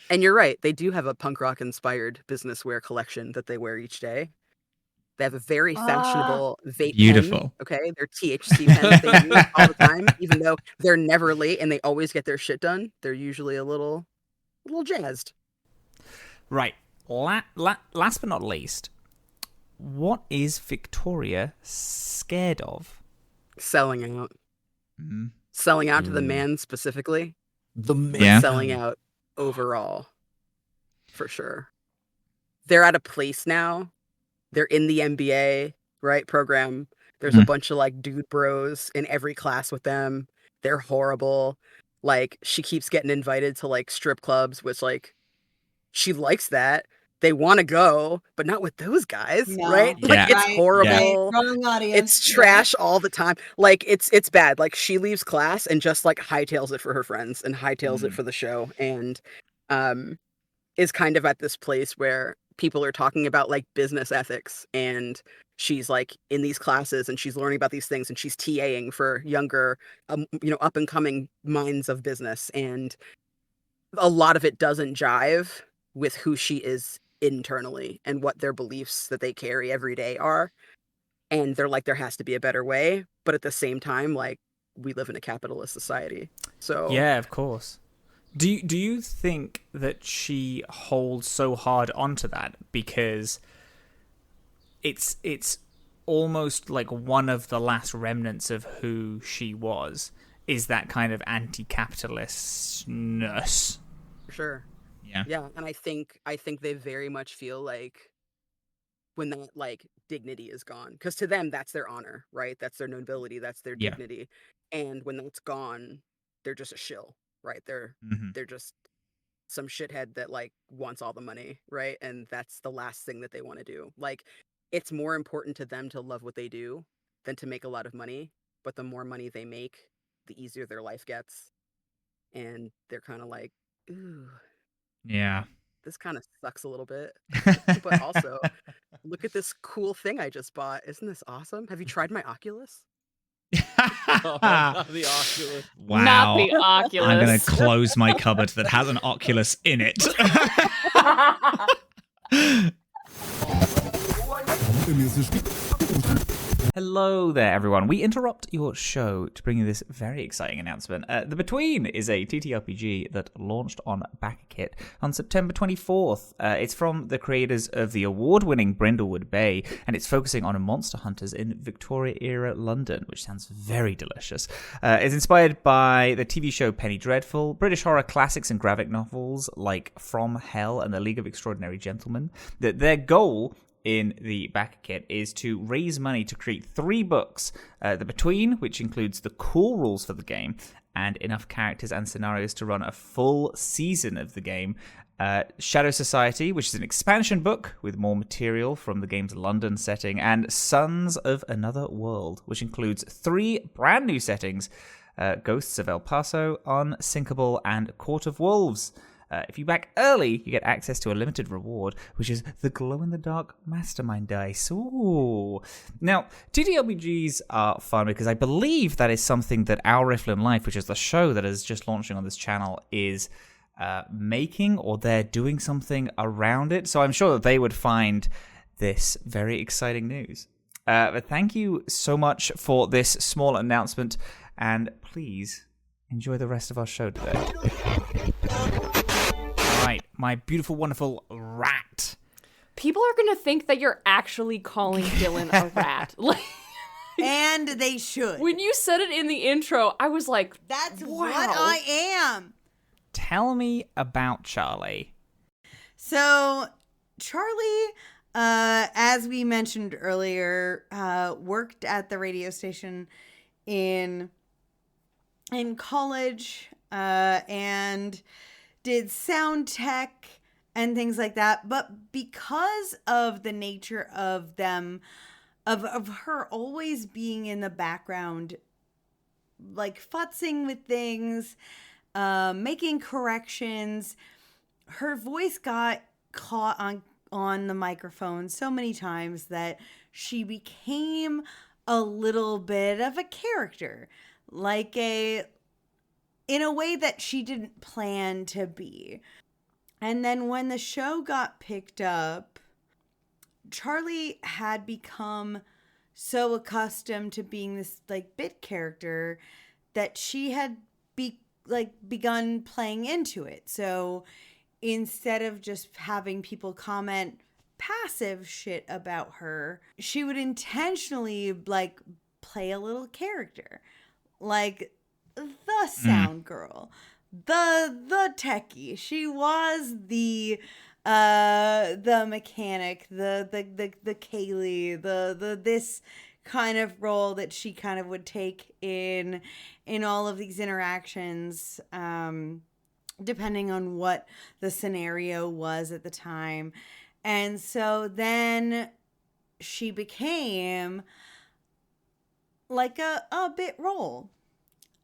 And you're right, they do have a punk rock inspired business wear collection that they wear each day. They have a very fashionable vape Beautiful. pen, okay? Their THC pen that they use all the time, even though they're never late and they always get their shit done. They're usually a little jazzed. Right. Last but not least, what is Victoria scared of? Selling out. Selling out to the man specifically. The man. Yeah. Selling out overall. For sure. They're at a place now. They're in the MBA, right, program. There's a bunch of like dude bros in every class with them. They're horrible. Like she keeps getting invited to like strip clubs, which like she likes that. They want to go, but not with those guys, No. right? Yeah. Like it's Right, horrible. Wrong audience. It's trash all the time. Like it's bad. Like she leaves class and just like hightails it for her friends and hightails it for the show, and is kind of at this place where people are talking about like business ethics, and she's like in these classes and she's learning about these things and she's TAing for younger, up and coming minds of business, and a lot of it doesn't jive with who she is internally and what their beliefs that they carry every day are. And they're like, there has to be a better way, but at the same time, like we live in a capitalist society, so Yeah, of course. Do you think that she holds so hard onto that because it's almost like one of the last remnants of who she was, is that kind of anti-capitalistness? for sure. Yeah. And I think they very much feel like when that like dignity is gone, because to them that's their honor, right? That's their nobility, that's their Yeah. dignity. And when that's gone, they're just a shill, right? They're just some shithead that like wants all the money, right? And that's the last thing that they want to do. Like it's more important to them to love what they do than to make a lot of money, but the more money they make, the easier their life gets. And they're kind of like, ooh, Yeah. this kind of sucks a little bit. But also, look at this cool thing I just bought. Isn't this awesome? Have you tried my Oculus? Not the Oculus. Wow. Not the Oculus. I'm going to close my cupboard that has an Oculus in it. Hello there, everyone. We interrupt your show to bring you this very exciting announcement. The Between is a TTRPG that launched on BackerKit on September 24th. It's from the creators of the award-winning Brindlewood Bay, and it's focusing on monster hunters in Victoria-era London, which sounds very delicious. It's inspired by the TV show Penny Dreadful, British horror classics and graphic novels like From Hell and The League of Extraordinary Gentlemen. Their goal in the back kit is to raise money to create 3 books. The Between, which includes the core rules for the game and enough characters and scenarios to run a full season of the game. Shadow Society, which is an expansion book with more material from the game's London setting. And Sons of Another World, which includes 3 brand new settings. Ghosts of El Paso, Unsinkable, and Court of Wolves. If you back early, you get access to a limited reward, which is the glow-in-the-dark Mastermind dice. Ooh. Now, TTRPGs are fun because I believe that is something that Our Rifle in Life, which is the show that is just launching on this channel, is making, or they're doing something around it. So I'm sure that they would find this very exciting news. But thank you so much for this small announcement, and please enjoy the rest of our show today. All right, my beautiful, wonderful rat. People are going to think that you're actually calling Dillin a rat. Like, And they should. when you said it in the intro, I was like, That's wow. what I am. Tell me about Charlie. So, Charlie, as we mentioned earlier, worked at the radio station in college and did sound tech and things like that. But because of the nature of them, of her always being in the background, like futzing with things, making corrections, her voice got caught on the microphone so many times that she became a little bit of a character, like in a way that she didn't plan to be. And then when the show got picked up, Charlie had become so accustomed to being this like bit character that she had begun playing into it. So instead of just having people comment passive shit about her, she would intentionally like play a little character, like the sound girl, the techie. She was the mechanic, the Kaylee, the this kind of role that she kind of would take in all of these interactions, depending on what the scenario was at the time. And so then she became like a bit role.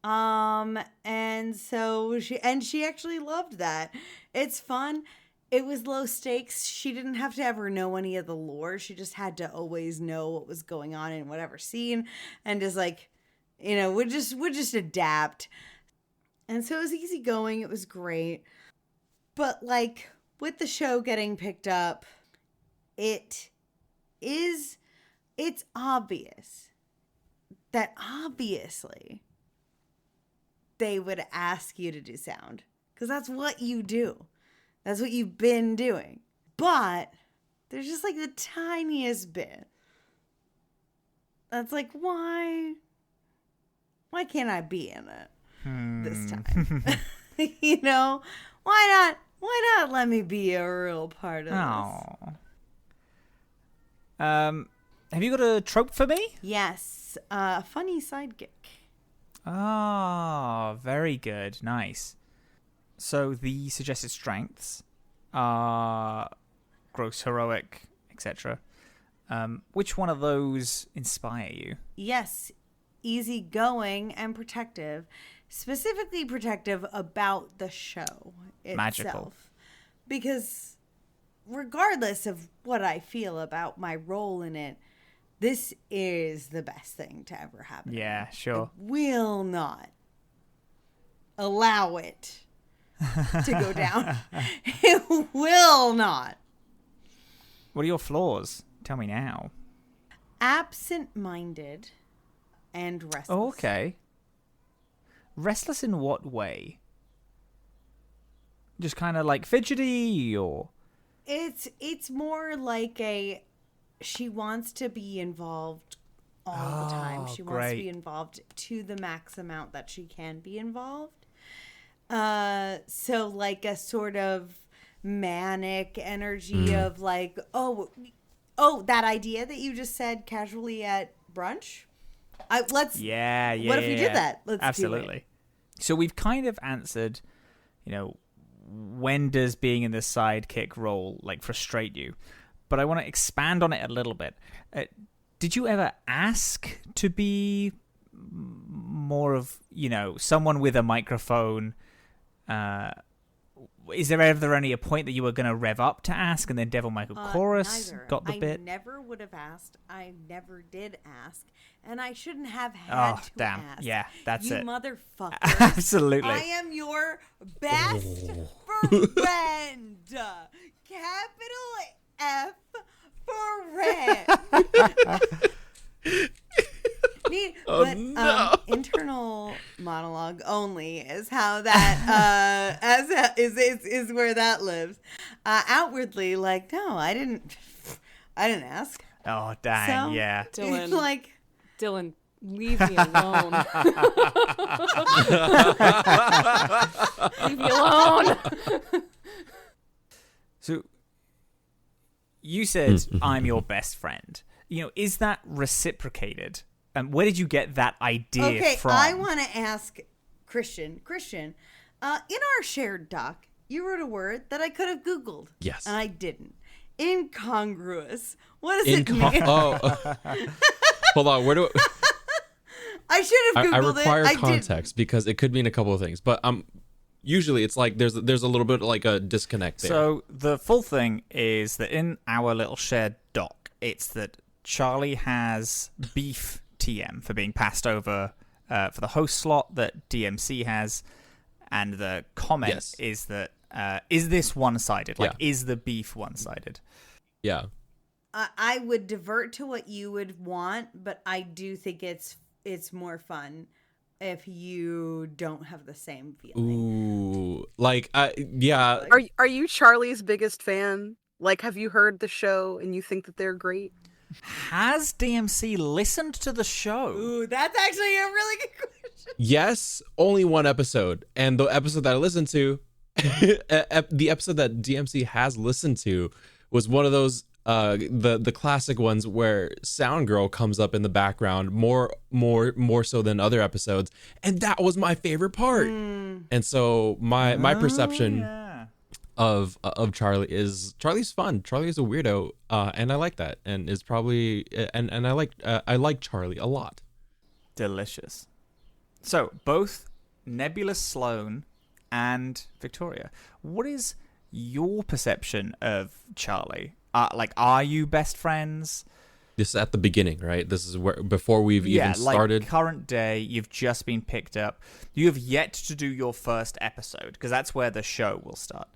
And so she actually loved that. It's fun. It was low stakes. She didn't have to ever know any of the lore. She just had to always know what was going on in whatever scene, and just like, would just adapt. And so it was easygoing. It was great. But like with the show getting picked up, it's obvious that obviously they would ask you to do sound, because that's what you do. That's what you've been doing. But there's just like the tiniest bit that's like, why can't I be in it this time? Why not let me be a real part of this? Have you got a trope for me? Yes, funny sidekick. Ah, very good. Nice. So the suggested strengths are gross, heroic, etc. Which one of those inspire you? Yes, easygoing and protective. Specifically protective about the show itself. Magical. Because regardless of what I feel about my role in it, this is the best thing to ever happen. Yeah, sure. I will not allow it to go down. It will not. What are your flaws? Tell me now. Absent-minded and restless. Oh, okay. Restless in what way? Just kind of like fidgety, or? It's more like she wants to be involved all the time. She wants to be involved to the max amount that she can be involved. So like a sort of manic energy of like, oh, that idea that you just said casually at brunch. What if we did that? Let's absolutely. do it. So we've kind of answered, when does being in the sidekick role like frustrate you? But I want to expand on it a little bit. Did you ever ask to be more of, someone with a microphone? Is there ever any a point that you were going to rev up to ask, and then Devil Michael Chorus Neither. got the bit? I never would have asked. I never did ask, and I shouldn't have had to damn. ask. Yeah, that's it. You motherfucker. Absolutely. I am your best friend. Capital F for is where that lives. Outwardly, like, no, I didn't ask. Oh, dang, So, yeah. Dillin, Like, Dillin, leave me alone. Leave me alone. So you said I'm your best friend. Is that reciprocated? Where did you get that idea from? I want to ask Christian. Christian, in our shared doc, you wrote a word that I could have Googled. Yes. And I didn't. Incongruous. What does it mean? Hold on. Where do I should have Googled I require it. context because it could mean a couple of things, but usually it's like there's a little bit like a disconnect there. So the full thing is that in our little shared doc, it's that Charlie has beef TM for being passed over for the host slot that DMC has, and the comment is that is this one-sided? Like, is the beef one-sided? Yeah. I would divert to what you would want, but I do think it's more fun if you don't have the same feeling. Ooh, like yeah. Are you Charlie's biggest fan? Like, have you heard the show and you think that they're great? Has DMC listened to the show? Ooh, that's actually a really good question. Yes, only one episode, and the episode that I listened to, the episode that DMC has listened to, was one of those the classic ones where Sound Girl comes up in the background more so than other episodes, and that was my favorite part. And so my perception of Charlie is Charlie's fun. Charlie is a weirdo, and I like that, and is probably and I like Charlie a lot. Delicious. So both Nebulous Sloan and Victoria, what is your perception of Charlie? Are you best friends? This is at the beginning, right? This is where before we've even started. Like current day, you've just been picked up. You have yet to do your first episode because that's where the show will start.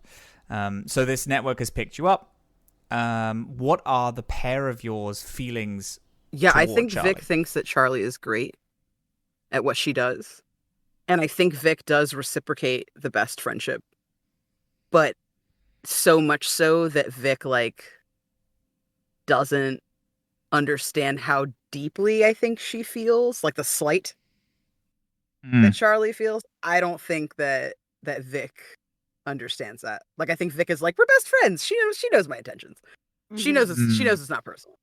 So this network has picked you up. What are the pair of yours feelings? Yeah, I toward think Charlie? Vic thinks that Charlie is great at what she does. And I think Vic does reciprocate the best friendship. But so much so that Vic, like, doesn't understand how deeply I think she feels, like the slight that Charlie feels. I don't think that Vic understands that. Like, I think Vic is like, we're best friends. She knows my intentions. She knows it's not personal.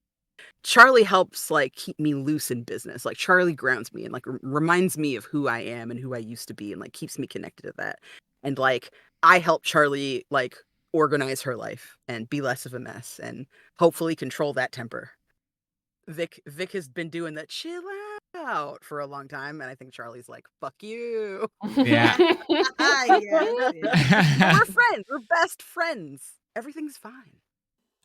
Charlie helps, like, keep me loose in business. Like, Charlie grounds me and, like, reminds me of who I am and who I used to be, and, like, keeps me connected to that. And, like, I help Charlie, like, organize her life and be less of a mess and hopefully control that temper. Vic has been doing that chill out for a long time, and I think Charlie's like, fuck you. Yeah. We're friends. We're best friends. Everything's fine.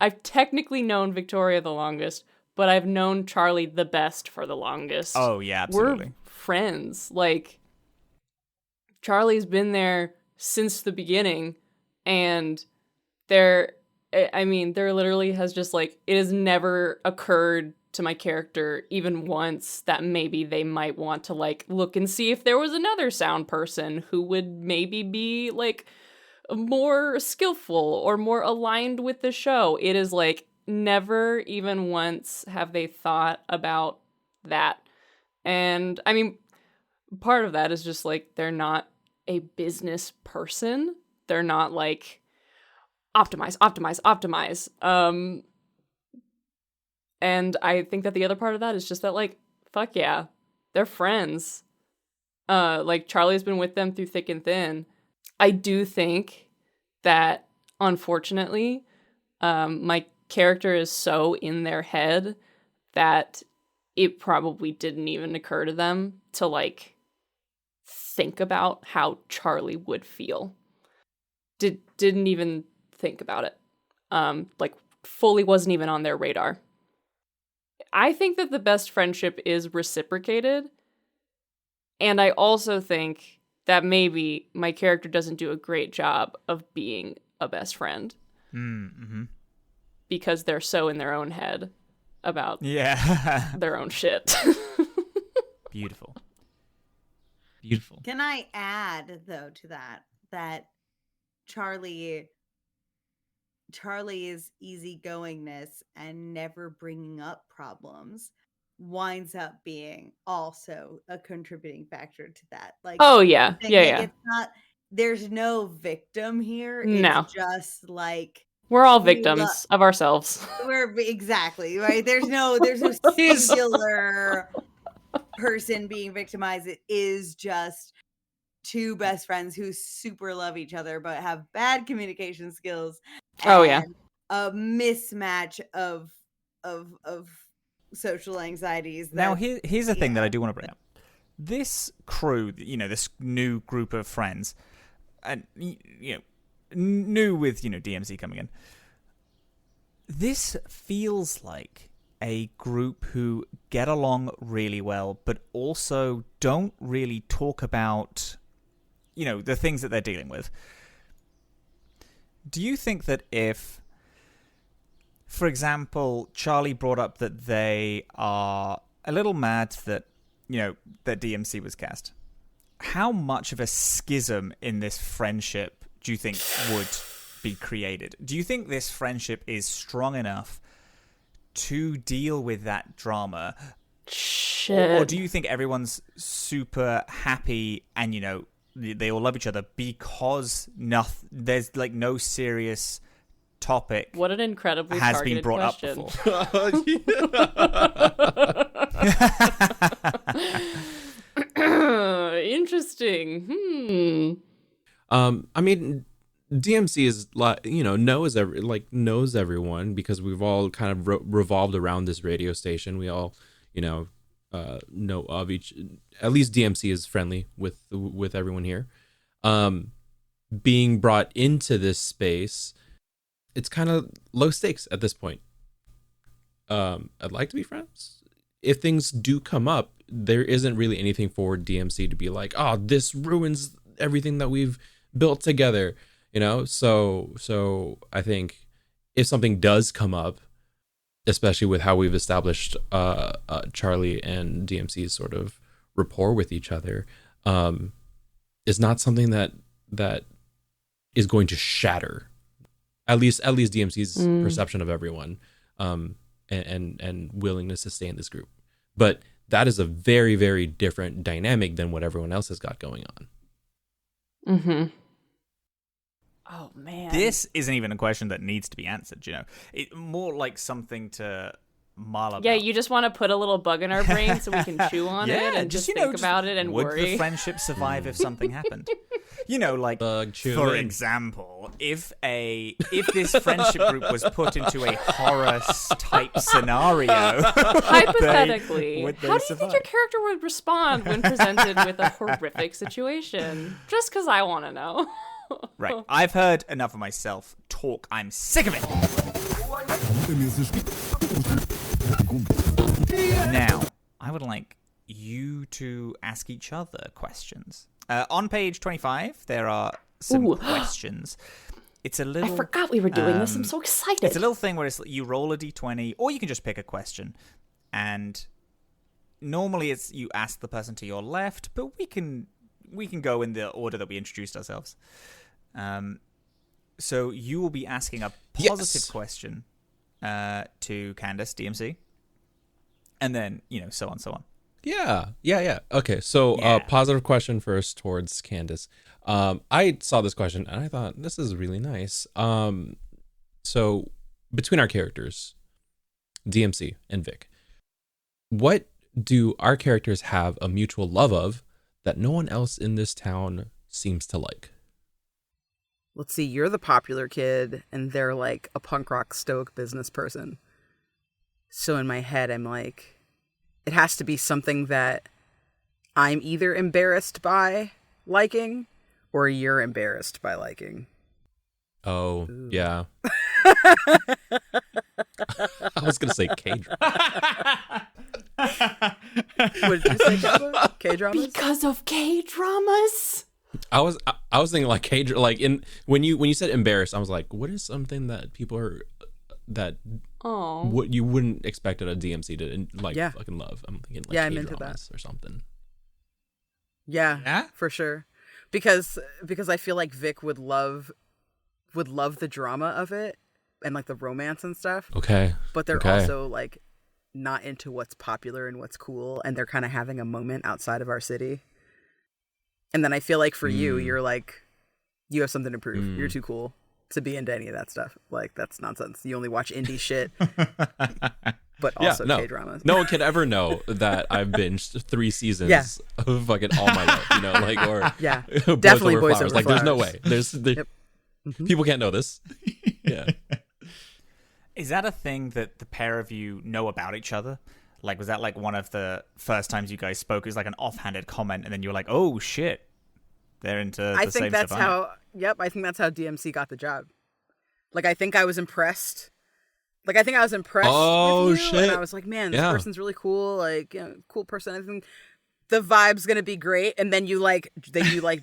I've technically known Victoria the longest, but I've known Charlie the best for the longest. Oh, yeah, absolutely. We're friends. Like, Charlie's been there since the beginning, and there literally has just, like, it has never occurred to my character even once that maybe they might want to, like, look and see if there was another sound person who would maybe be, like, more skillful or more aligned with the show. It is, like, never even once have they thought about that. And I mean, part of that is just, like, they're not a business person. They're not, like, optimize. And I think that the other part of that is just that, like, fuck yeah, they're friends. Like, Charlie's been with them through thick and thin. I do think that, unfortunately, my character is so in their head that it probably didn't even occur to them to, like, think about how Charlie would feel. Didn't even think about it. Like, fully wasn't even on their radar. I think that the best friendship is reciprocated. And I also think that maybe my character doesn't do a great job of being a best friend. Mm-hmm. Because they're so in their own head about their own shit. Beautiful. Beautiful. Can I add, though, to that Charlie's easygoingness and never bringing up problems winds up being also a contributing factor to that. Like, Oh yeah, like, yeah. it's not, there's no victim here. No. It's just like We're all we victims of ourselves. we're exactly right. There's no singular person being victimized. It is just two best friends who super love each other but have bad communication skills. Oh yeah. And a mismatch of social anxieties. Now, that- here's the thing that I do want to bring up. This crew, this new group of friends, and new with DMC coming in. This feels like a group who get along really well, but also don't really talk about, the things that they're dealing with. Do you think that if, for example, Charlie brought up that they are a little mad that, that DMC was cast, how much of a schism in this friendship do you think would be created? Do you think this friendship is strong enough to deal with that drama? Or do you think everyone's super happy and, they all love each other because there's like no serious topic What an incredibly has been targeted brought question. up before? Interesting. I mean, DMC is knows everyone because we've all kind of revolved around this radio station. We all, know of each. At least DMC is friendly with everyone here. Being brought into this space, it's kind of low stakes at this point. I'd like to be friends. If things do come up, there isn't really anything for DMC to be like, oh, this ruins everything that we've built together, So I think if something does come up, especially with how we've established Charlie and DMC's sort of rapport with each other, is not something that is going to shatter at least DMC's perception of everyone, and willingness to stay in this group. But that is a very, very different dynamic than what everyone else has got going on. Mm-hmm. Oh man, This isn't even a question that needs to be answered. It more like something to mull about. yeah. You just want to put a little bug in our brain so we can chew on it and just think about it and would worry. the friendship survive if something happened? Like, Bug for chewing. example, if this friendship group was put into a horror type scenario, Hypothetically, would they how do you think survive? your character would respond when presented with a horrific situation? Just because I want to know. Right. I've heard enough of myself talk. I'm sick of it. Now, I would like you to ask each other questions. On page 25, there are some Ooh. questions. It's a I little... forgot we were doing this. I'm so excited. It's a little thing where you roll a d20, or you can just pick a question. And normally it's you ask the person to your left, but we can go in the order that we introduced ourselves. So you will be asking a positive question to Candace, DMC. And then, so on, so on. Yeah. Okay, so positive question first towards Candace. I saw this question and I thought, this is really nice. So between our characters, DMC and Vic, what do our characters have a mutual love of that no one else in this town seems to like? Let's see, you're the popular kid and they're like a punk rock stoic business person. So in my head, I'm like, it has to be something that I'm either embarrassed by liking or you're embarrassed by liking. Oh, yeah. I was going to say K-drama. What did you say, Kappa? K-dramas? Because of K-dramas? I was thinking like K-drama, like when you said embarrassed, I was like, what is something that people are that Oh, what you wouldn't expect at a DMC to like Yeah. fucking love? I'm thinking like Yeah, I'm into K-dramas or something. Yeah, Yeah? for sure. Because I feel like Vic would love would love the drama of it and like the romance and stuff. Okay. But they're Okay. also like not into what's popular and what's cool, and they're kind of having a moment outside of our city. And then I feel like for you, you're like, you have something to prove. You're too cool to be into any of that stuff. Like, that's nonsense. You only watch indie shit, but also K-dramas. No one can ever know that I've binged 3 seasons of fucking All My Love, you know, like, or definitely Boys Over Flowers. Like, there's no Flowers. way. People can't know this. Yeah. Is that a thing that the pair of you know about each other? Like, was that like one of the first times you guys spoke? It was like an offhanded comment, and then you were like, "Oh shit, they're into the I same think that's stuff." I am." how. Yep, I think that's how DMC got the job. Like, I think I was impressed. Like, I think I was impressed Oh, with you, shit. and I was like, man, this Yeah. person's really cool. Like, cool person. I think the vibe's gonna be great. And then you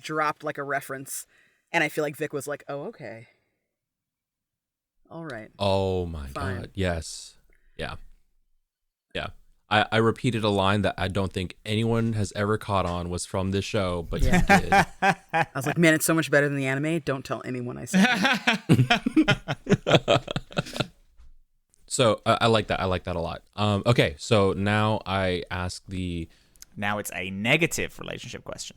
dropped like a reference, and I feel like Vic was like, oh, okay, all right. Oh my Fine. God. Yes. Yeah. Yeah. I repeated a line that I don't think anyone has ever caught on was from this show, but you did. I was like, man, it's so much better than the anime. Don't tell anyone I said that. So I like that. I like that a lot. Okay. So now I ask Now it's a negative relationship question.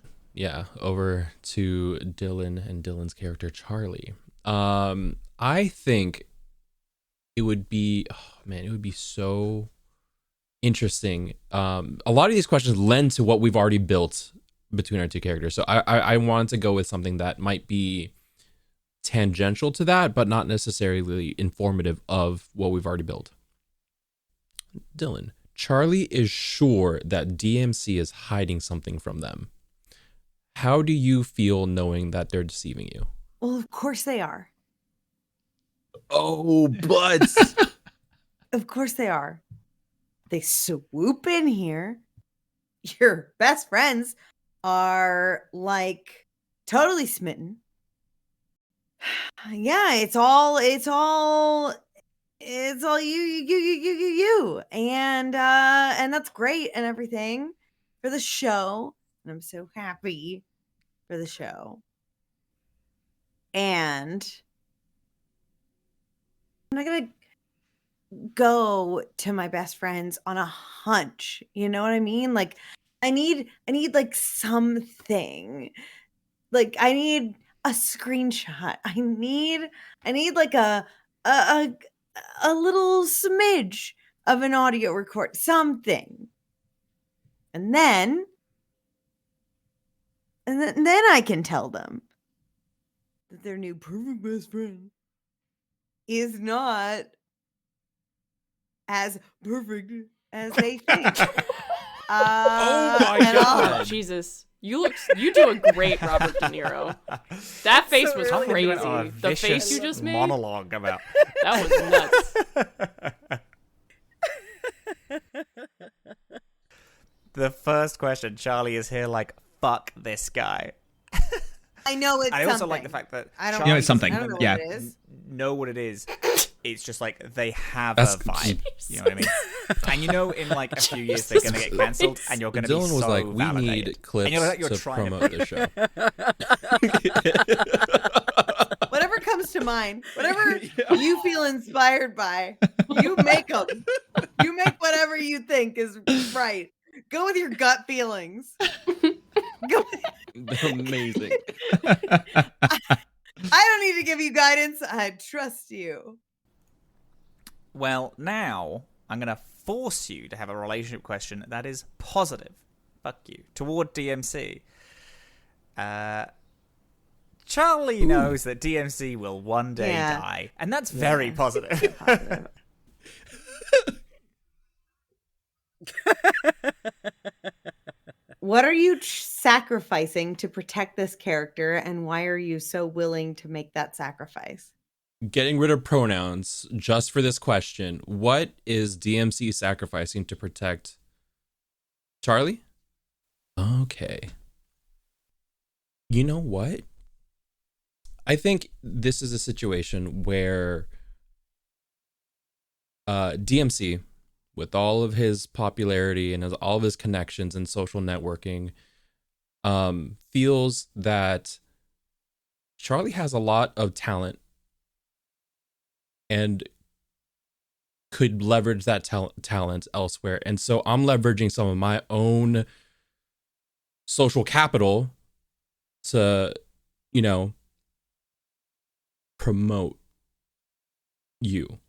over to Dillin and Dylan's character, Charlie. I think it would be, it would be so interesting. A lot of these questions lend to what we've already built between our two characters. So I want to go with something that might be tangential to that, but not necessarily informative of what we've already built. Dylan, Charlie is sure that DMC is hiding something from them. How do you feel knowing that they're deceiving you? Well, of course they are. Oh, but Of course they are. They swoop in here. Your best friends are like totally smitten. Yeah, it's all you. And that's great and everything for the show. And I'm so happy for the show. And I'm not gonna go to my best friends on a hunch. You know what I mean? Like I need like something. Like I need a screenshot. I need like a little smidge of an audio record, something. And then I can tell them that their new perfect best friend is not as perfect as they think. Oh my and I'll- God. Jesus. You do a great Robert De Niro. That face was Tom, you crazy. went on a The face vicious you just made, monologue about. that was nuts. The first question, Charlie is here like, fuck this guy. I know it's I also something. like the fact that I don't Charlie it's something. I don't know Yeah. what it is. know what it is. It's just like they have That's- a vibe. You know what I mean? And you know, in like a few years they're gonna get cancelled, and you're gonna Dylan be was so like, we validated. need clips And you're like, you're to trying promote the show. Whatever comes to mind, whatever you feel inspired by, you make them. You make whatever you think is right. Go with your gut feelings. Go. Amazing. I don't need to give you guidance. I trust you. Well, now I'm gonna force you to have a relationship question that is positive. Fuck you. Toward DMC. Charlie knows that DMC will one day Yeah. die, and that's very positive. Positive. What are you sacrificing to protect this character, and why are you so willing to make that sacrifice? Getting rid of pronouns just for this question. What is DMC sacrificing to protect Charlie? Okay. You know what? I think this is a situation where DMC, with all of his popularity and all of his connections and social networking, feels that Charlie has a lot of talent and could leverage that talent elsewhere. And so I'm leveraging some of my own social capital to, you know, promote you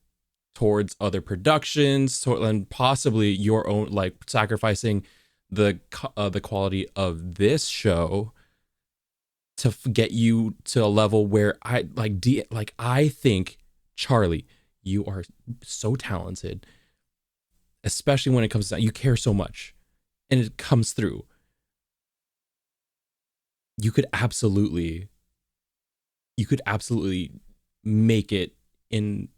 towards other productions, and possibly your own, like sacrificing the quality of this show to get you to a level where I think, Charlie, you are so talented, especially when it comes to, you care so much and it comes through. You could absolutely make it in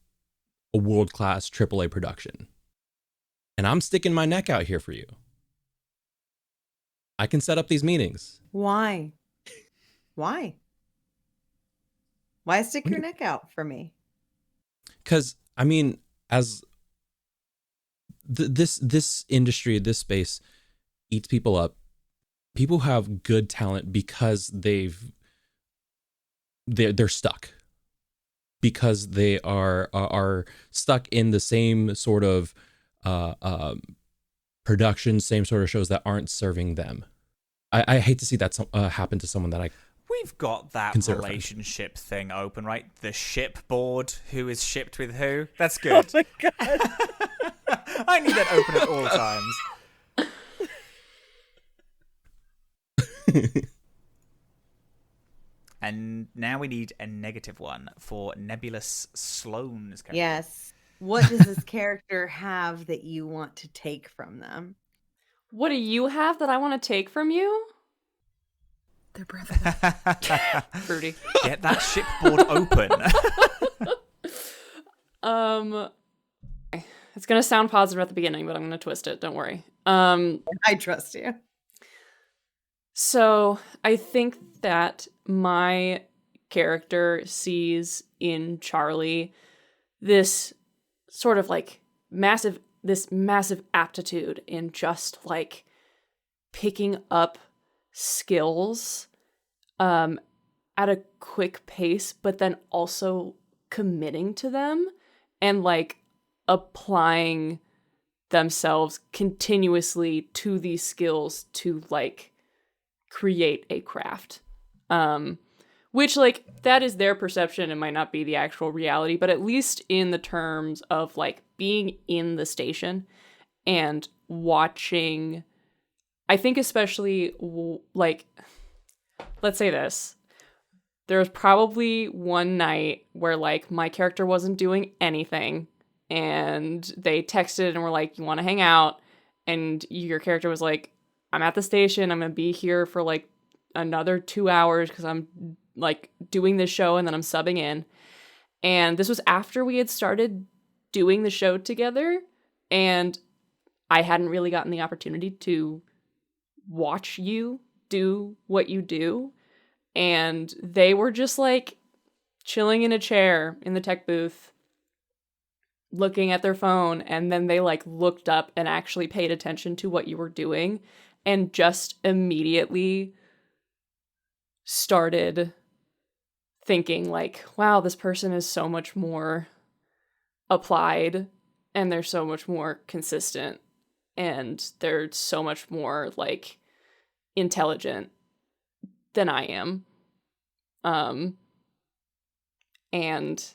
a world-class AAA production. And I'm sticking my neck out here for you. I can set up these meetings. Why? Why stick your neck out for me? Because, I mean, as this industry, this space eats people up. People have good talent because they're stuck, because they are stuck in the same sort of production, same sort of shows that aren't serving them. I hate to see that happen to someone that I. We've got that relationship thing open, right? The ship board, who is shipped with who? That's good. Oh my God. I need that open at all times. And now we need a negative one for Nebulous Sloan's character. Yes. What does this character have that you want to take from them? What do you have that I want to take from you? Their brother. Fruity. Get that shipboard open. It's gonna sound positive at the beginning, but I'm gonna twist it. Don't worry. I trust you. So I think that my character sees in Charlie this sort of like massive aptitude in just like picking up skills at a quick pace, but then also committing to them and like applying themselves continuously to these skills to like create a craft. Which like that is their perception and might not be the actual reality, but at least in the terms of like being in the station and watching, I think especially like, let's say this. There was probably one night where like my character wasn't doing anything and they texted and were like, you want to hang out? And your character was like, I'm at the station. I'm going to be here for like another 2 hours because I'm like doing this show and then I'm subbing in. And this was after we had started doing the show together and I hadn't really gotten the opportunity to watch you do what you do. And they were just like chilling in a chair in the tech booth, looking at their phone. And then they like looked up and actually paid attention to what you were doing and just immediately started thinking like, wow, this person is so much more applied and they're so much more consistent and they're so much more like intelligent than I am. And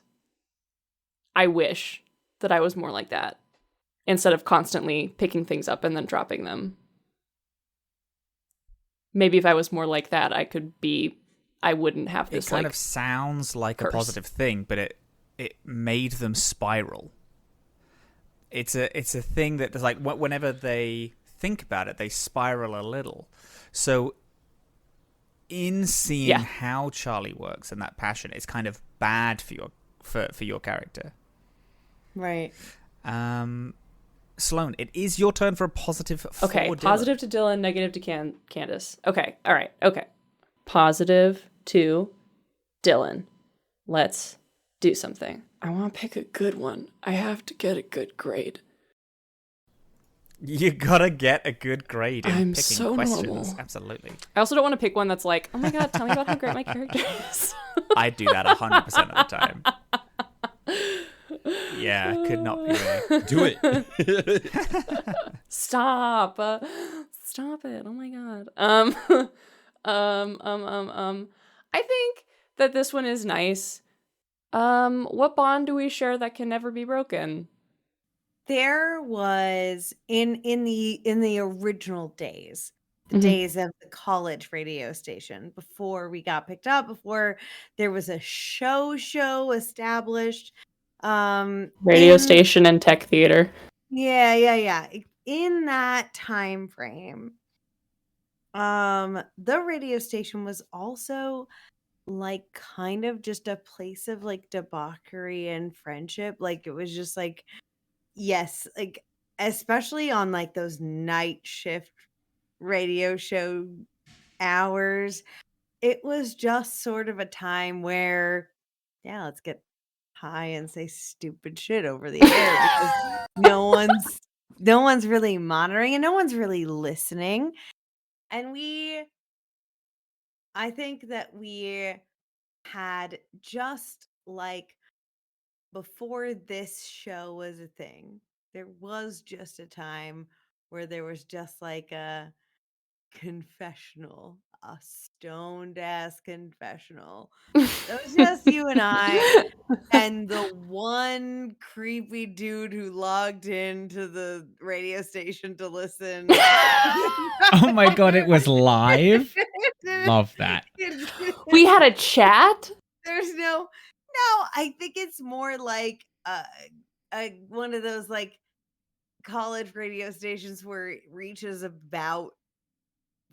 I wish that I was more like that instead of constantly picking things up and then dropping them. Maybe if I was more like that, I wouldn't have this. It kind like, of sounds like curse. a positive thing, but it made them spiral. It's a thing that there's like whenever they think about it, they spiral a little. So in seeing how Charlie works and that passion, it's kind of bad for your character. Right. Sloan, it is your turn for a positive for Okay, Dillin. positive to Dillin, negative to Candace. Okay, all right, okay. Positive to Dillin. Let's do something. I want to pick a good one. I have to get a good grade. You gotta get a good grade in I'm picking so questions. normal. Absolutely. I also don't want to pick one that's like, oh my god, tell me about how great my character is. I do that 100% of the time. Yeah, could not be me. Do it. Stop. Stop it. Oh my god. I think that this one is nice. What bond do we share that can never be broken? There was in the original days, the Mhm. days of the college radio station, before we got picked up, before there was a show established. Radio In station and tech theater. yeah. In that time frame, the radio station was also like kind of just a place of like debauchery and friendship. Like it was just like, yes, like especially on like those night shift radio show hours, it was just sort of a time where, yeah, let's get high and say stupid shit over the air because no one's really monitoring and no one's really listening. And I think that we had just like before this show was a thing, there was just a time where there was just like a confessional, a stoned ass confessional. It was just you and I and the one creepy dude who logged into the radio station to listen. Oh my god, it was live. Love that. We had a chat? There's no, I think it's more like one of those like college radio stations where it reaches about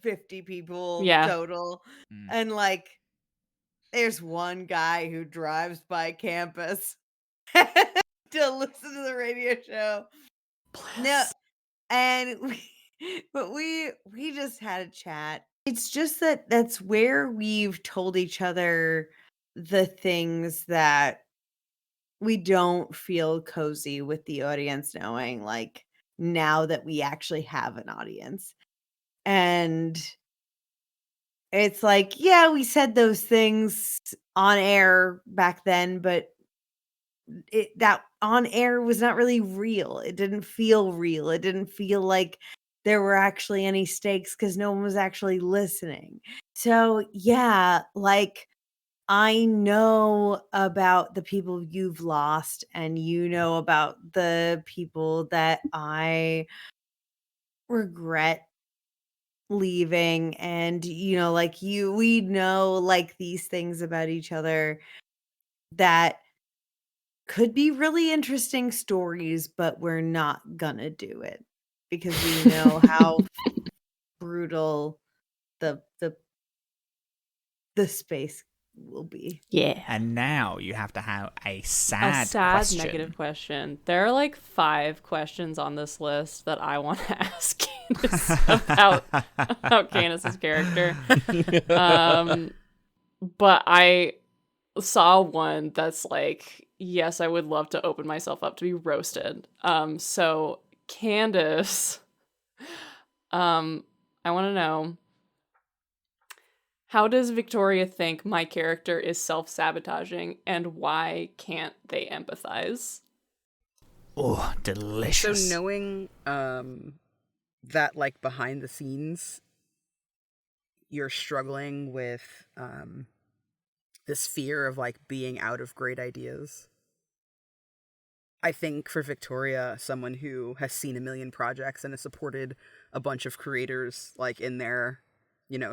50 people Yeah. total. Mm. And like there's one guy who drives by campus to listen to the radio show. No, and we just had a chat. It's just that that's where we've told each other the things that we don't feel cozy with the audience knowing, like now that we actually have an audience. And it's like, yeah, we said those things on air back then, but that on air was not really real. It didn't feel real. It didn't feel like there were actually any stakes because no one was actually listening. So yeah, like I know about the people you've lost, and you know about the people that I regret leaving. And, like we know like these things about each other that could be really interesting stories, but we're not gonna do it because we know how brutal the space will be. Yeah. And now you have to have a A sad sad question. negative question. There are like 5 questions on this list that I want to ask Candace about Candace's character. But I saw one that's like, yes, I would love to open myself up to be roasted. So Candace, I want to know, how does Victoria think my character is self-sabotaging, and why can't they empathize? Oh, So delicious. knowing that like behind the scenes you're struggling with this fear of like being out of great ideas. I think for Victoria, someone who has seen a million projects and has supported a bunch of creators like in their,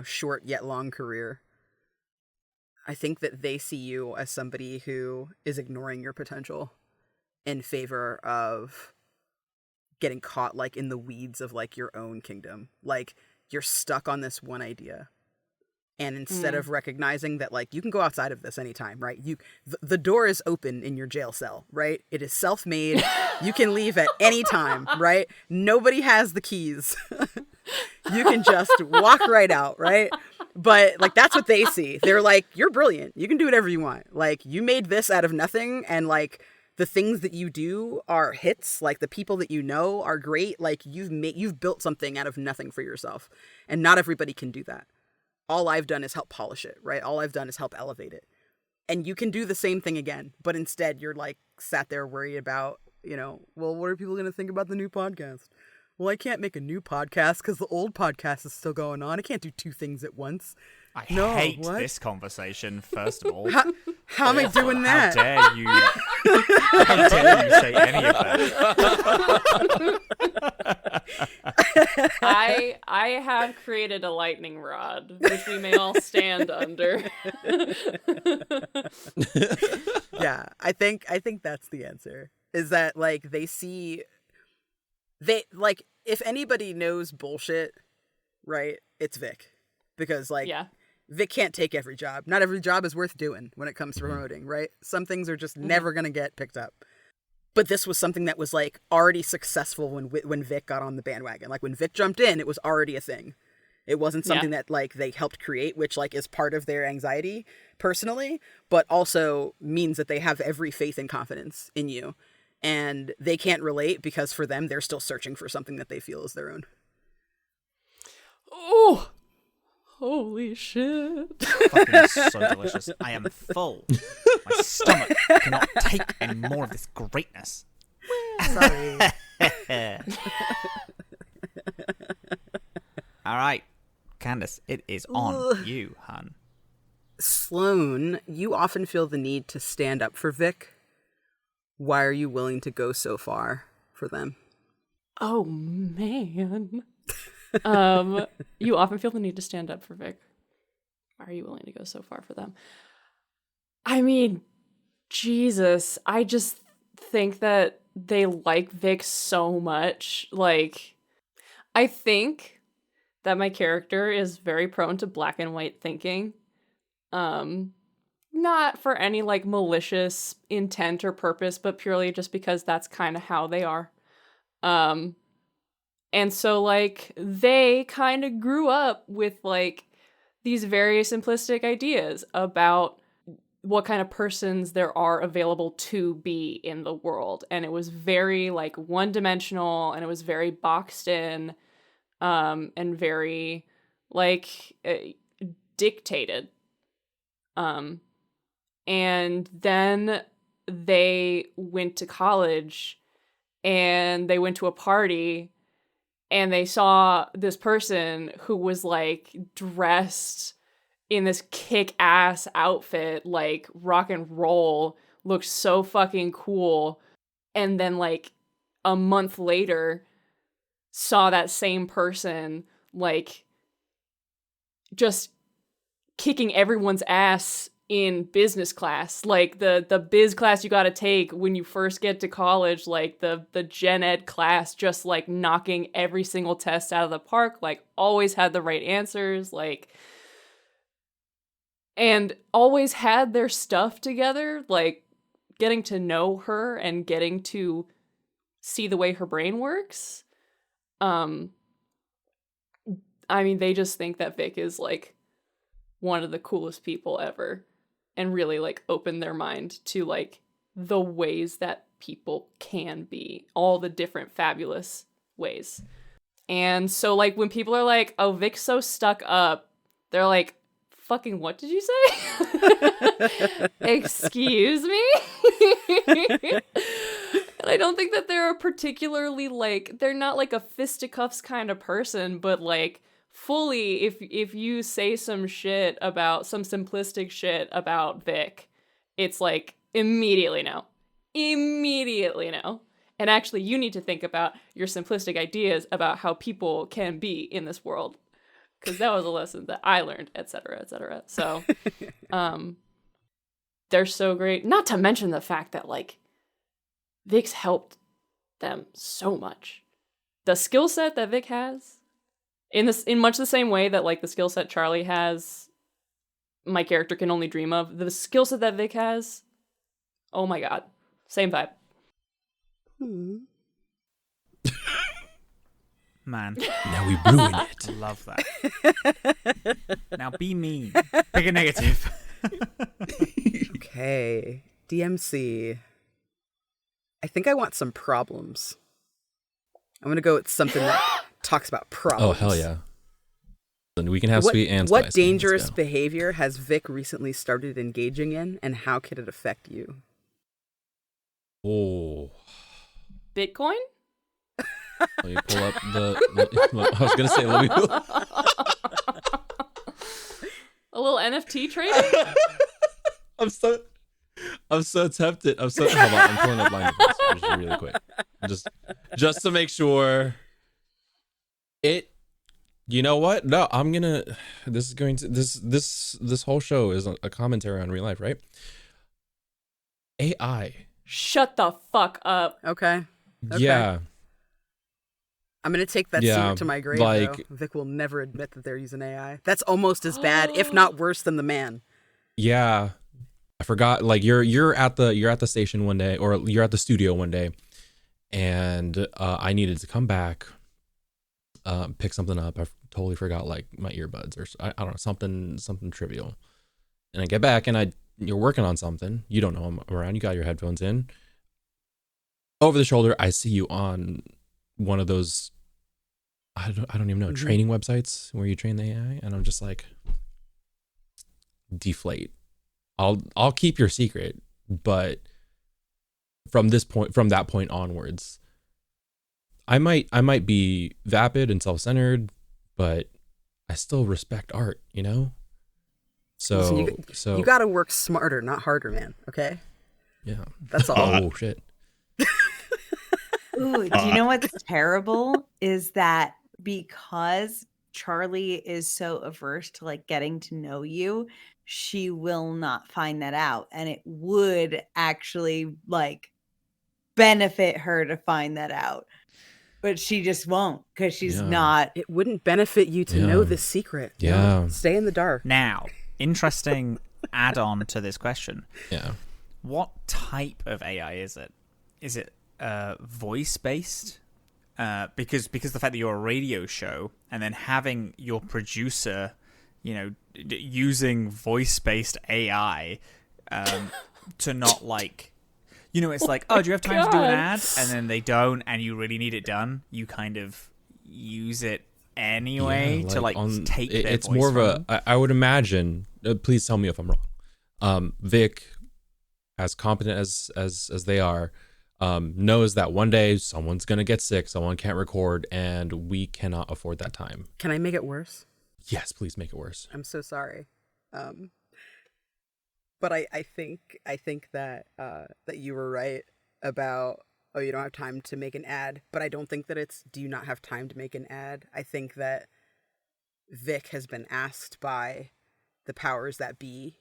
short yet long career, I think that they see you as somebody who is ignoring your potential in favor of getting caught like in the weeds of like your own kingdom. Like you're stuck on this one idea. And instead of recognizing that, like, you can go outside of this anytime, right? The door is open in your jail cell, right? It is self-made. You can leave at any time, right? Nobody has the keys. You can just walk right out, right? But, like, that's what they see. They're like, you're brilliant. You can do whatever you want. Like, you made this out of nothing, and, like, the things that you do are hits. Like, the people that you know are great. Like, you've built something out of nothing for yourself. And not everybody can do that. All I've done is help polish it, right? All I've done is help elevate it. and you can do the same thing again, but instead you're like sat there worried about, well, what are people going to think about the new podcast? Well, I can't make a new podcast because the old podcast is still going on. I can't do two things at once. I hate this conversation, first of all. How am I doing that? How dare you say any of that? I have created a lightning rod, which we may all stand under. Yeah, I think that's the answer. Is that like if anybody knows bullshit, right? It's Vic, because Vic can't take every job. Not every job is worth doing when it comes to promoting, right? Some things are just never going to get picked up. But this was something that was like already successful when Vic got on the bandwagon. Like when Vic jumped in, it was already a thing. It wasn't something that like they helped create, which like is part of their anxiety personally, but also means that they have every faith and confidence in you. And they can't relate because for them, they're still searching for something that they feel is their own. Oh, holy shit. Fucking so delicious. I am full. My stomach cannot take any more of this greatness. Sorry. All right, Candace, it is on you, hun. Sloan, you often feel the need to stand up for Vic. Why are you willing to go so far for them? Oh, man. You often feel the need to stand up for Vic. Why are you willing to go so far for them? I mean, Jesus, I just think that they like Vic so much. Like, I think that my character is very prone to black and white thinking. Not for any like malicious intent or purpose, but purely just because that's kind of how they are. And so like they kind of grew up with like these very simplistic ideas about what kind of persons there are available to be in the world. And it was very like one-dimensional, and it was very boxed in, and very like dictated. And then they went to college, and they went to a party, and they saw this person who was like dressed in this kick-ass outfit, like rock and roll, looked so fucking cool. And then like a month later saw that same person like just kicking everyone's ass in business class, like the biz class you got to take when you first get to college, like the gen ed class, just like knocking every single test out of the park, like always had the right answers, like, and always had their stuff together, like getting to know her and getting to see the way her brain works. I mean, they just think that Vic is like one of the coolest people ever, and really like open their mind to like the ways that people can be, all the different fabulous ways. And so like when people are like, oh, Vic's so stuck up, they're like, fucking what did you say? Excuse me? And I don't think that they're a particularly like, they're not like a fisticuffs kind of person, but like fully, if you say some shit about some simplistic shit about Vic, it's like immediately no. And actually, you need to think about your simplistic ideas about how people can be in this world, because that was a lesson that I learned, etc., etc. So, they're so great. Not to mention the fact that like Vic's helped them so much. The skill set that Vic has, in much the same way that like the skill set Charlie has, my character can only dream of. The skill set that Vic has, oh my god, same vibe. Man, Now we ruin it. I love that. Now be mean. Pick a negative. Okay, DMC. I think I want some problems. I'm gonna go with something that talks about problems. Oh, hell yeah. And we can have sweet and what spicy. dangerous Let's go. behavior has Vic recently started engaging in, and how could it affect you? Oh, Bitcoin? let me pull up I was gonna say, let me. A little NFT trading? I'm so tempted. Hold on, I'm pulling up line just really quick, just to make sure. You know what? No, I'm gonna. This whole show is a commentary on real life, right? AI. Shut the fuck up. Okay. Yeah. I'm going to take that Yeah, secret to my grave, like- though. Vic will never admit that they're using AI. That's almost as bad, if not worse, than the man. Yeah. I forgot. Like you're at the station one day, or you're at the studio one day, and I needed to come back, pick something up. I totally forgot like my earbuds or I don't know, something trivial. And I get back and you're working on something. You don't know I'm around. You got your headphones in. Over the shoulder, I see you on one of those. I don't even know, training websites where you train the AI, and I'm just like, deflate. I'll keep your secret, but from that point onwards, I might be vapid and self-centered, but I still respect art, you know? So Listen, you got to work smarter, not harder, man. Okay? yeah. That's all. Oh shit. Ooh, do you know what's terrible is that because Charlie is so averse to like getting to know you, she will not find that out, and it would actually like benefit her to find that out, but she just won't because she's Yeah. not. It wouldn't benefit you to know this secret. Yeah. No, stay in the dark. Now, interesting add-on to this question. Yeah. What type of AI is it? Is it voice-based? Because the fact that you're a radio show and then having your producer, using voice-based AI to not like, it's like, oh, do you have time to do an ad? And then they don't, and you really need it done. You kind of use it anyway to take their it's voice more of from them. I would imagine, please tell me if I'm wrong. Vic, as competent as they are, knows that one day someone's gonna get sick, someone can't record, and we cannot afford that time. Can I make it worse? Yes, please make it worse. I'm so sorry. But I think that that you were right about, oh, you don't have time to make an ad. But I don't think that it's, do you not have time to make an ad? I think that Vic has been asked by the powers that be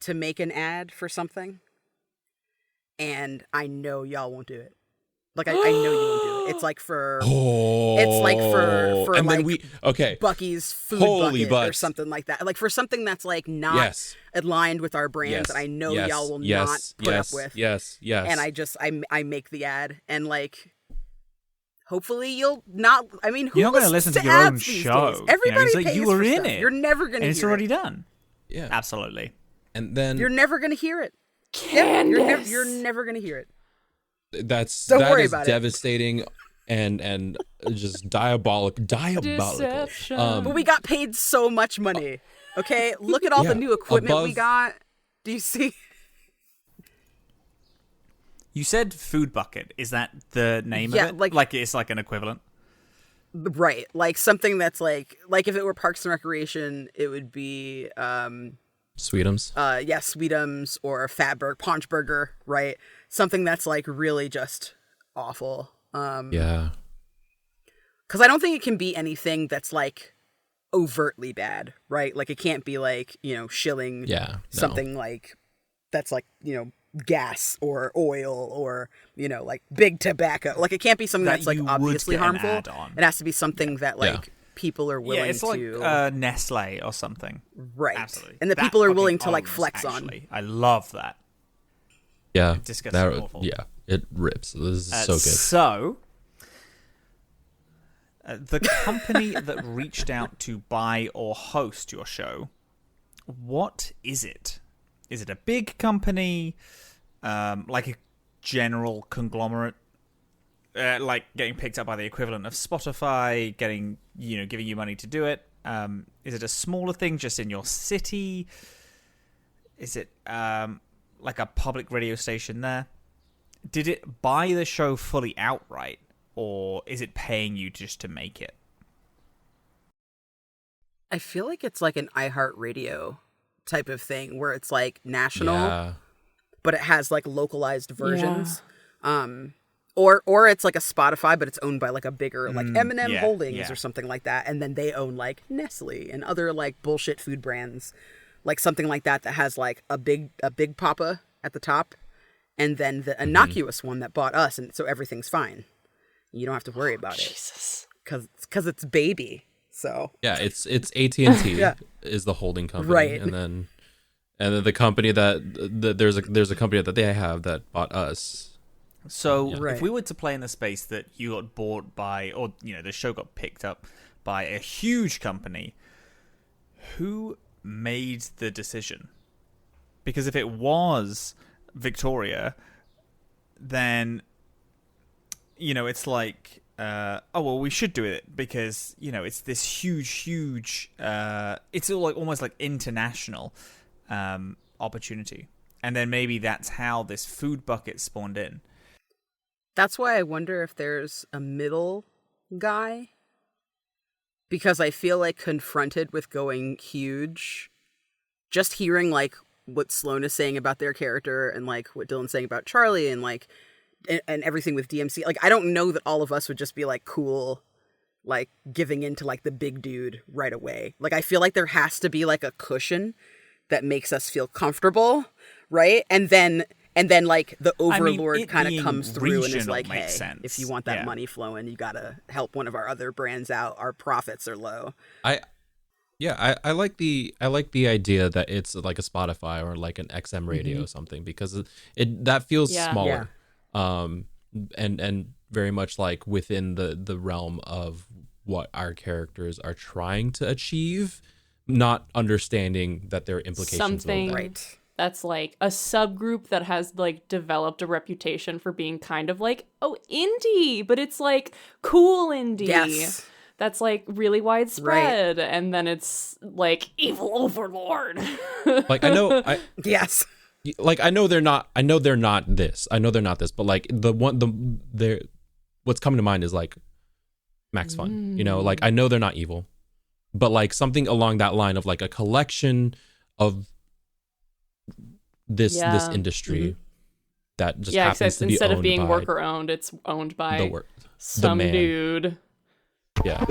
to make an ad for something. And I know y'all won't do it. Like, I know you won't do it. It's like for... It's like for and like then Bucky's food Holy bucket or butts. something like that. Like for something that's like not Yes. aligned with our brand Yes. that I know Yes. y'all will Yes. not put Yes. up with. Yes. Yes. And I make the ad, and like hopefully you'll not. I mean, who You're not going to listens listen to your own ads these show. days? Everybody It's like pays you were for in stuff. it. You're never gonna And hear it's already it. done. Yeah. Absolutely. And then You're never gonna hear it. Candace. You're never gonna hear it. that's Don't that worry is about it. devastating and just diabolical. Deception. But we got paid so much money. Okay, look at all the Yeah, new equipment we above- got. Do you see? You said food bucket. Is that the name Yeah, of it? like- It's like an equivalent. Right, like something that's like if it were Parks and Recreation, it would be Sweetums. Sweetums or Fatburger, Paunch Burger, right? Something that's like really just awful. Yeah. Because I don't think it can be anything that's like overtly bad, right? Like it can't be like, shilling Yeah. No. something like that's like, gas or oil or, like big tobacco. Like it can't be something That that's like you would obviously get an harmful. ad on. It has to be something that like Yeah. people are willing Yeah, it's like to Nestle or something. right. Absolutely. And the That people are fucking willing to like owns, flex actually. I love that. Yeah. Disgusting awful. Yeah. It rips. This is so good. So, the company that reached out to buy or host your show, what is it? Is it a big company, like a general conglomerate, like getting picked up by the equivalent of Spotify, giving you money to do it? Is it a smaller thing just in your city? Is it like a public radio station there? Did it buy the show fully outright, or is it paying you just to make it? I feel like it's like an iHeartRadio type of thing where it's like national, but it has like localized versions. Or it's like a Spotify, but it's owned by like a bigger like M&M Holdings or something like that, and then they own like Nestle and other like bullshit food brands, like something like that has like a big Papa at the top, and then the innocuous one that bought us, and so everything's fine. You don't have to worry about it because it's baby. So yeah, it's AT&T is the holding company, right? And then the company that there's a company that they have that bought us. So if we were to play in the space that you got bought by, or the show got picked up by a huge company, who made the decision? Because if it was Victoria, then it's like, we should do it because it's this huge it's all like almost like international opportunity, and then maybe that's how this food bucket spawned in. That's why I wonder if there's a middle guy, because I feel like confronted with going huge, just hearing like what Sloan is saying about their character and like what Dillin's saying about Charlie and like and everything with DMC, like I don't know that all of us would just be like cool, like giving into like the big dude right away. Like I feel like there has to be like a cushion that makes us feel comfortable, right? And then like the overlord kind of comes through and is like, hey, if you want that money flowing, you gotta help one of our other brands out. Our profits are low. I like the idea that it's like a Spotify or like an XM radio or something, because that feels smaller. And very much like within the realm of what our characters are trying to achieve, not understanding that there are implications something of that. Right. That's like a subgroup that has like developed a reputation for being kind of like, indie, but it's like cool indie. Yes. That's like really widespread. Right. And then it's like evil overlord. Like I know yes. Like I know they're not this, but like what's coming to mind is like Max Fun. Like I know they're not evil, but like something along that line of like a collection of this industry that just happens to be instead owned of being by worker owned, it's owned by the man. Dude. Yeah.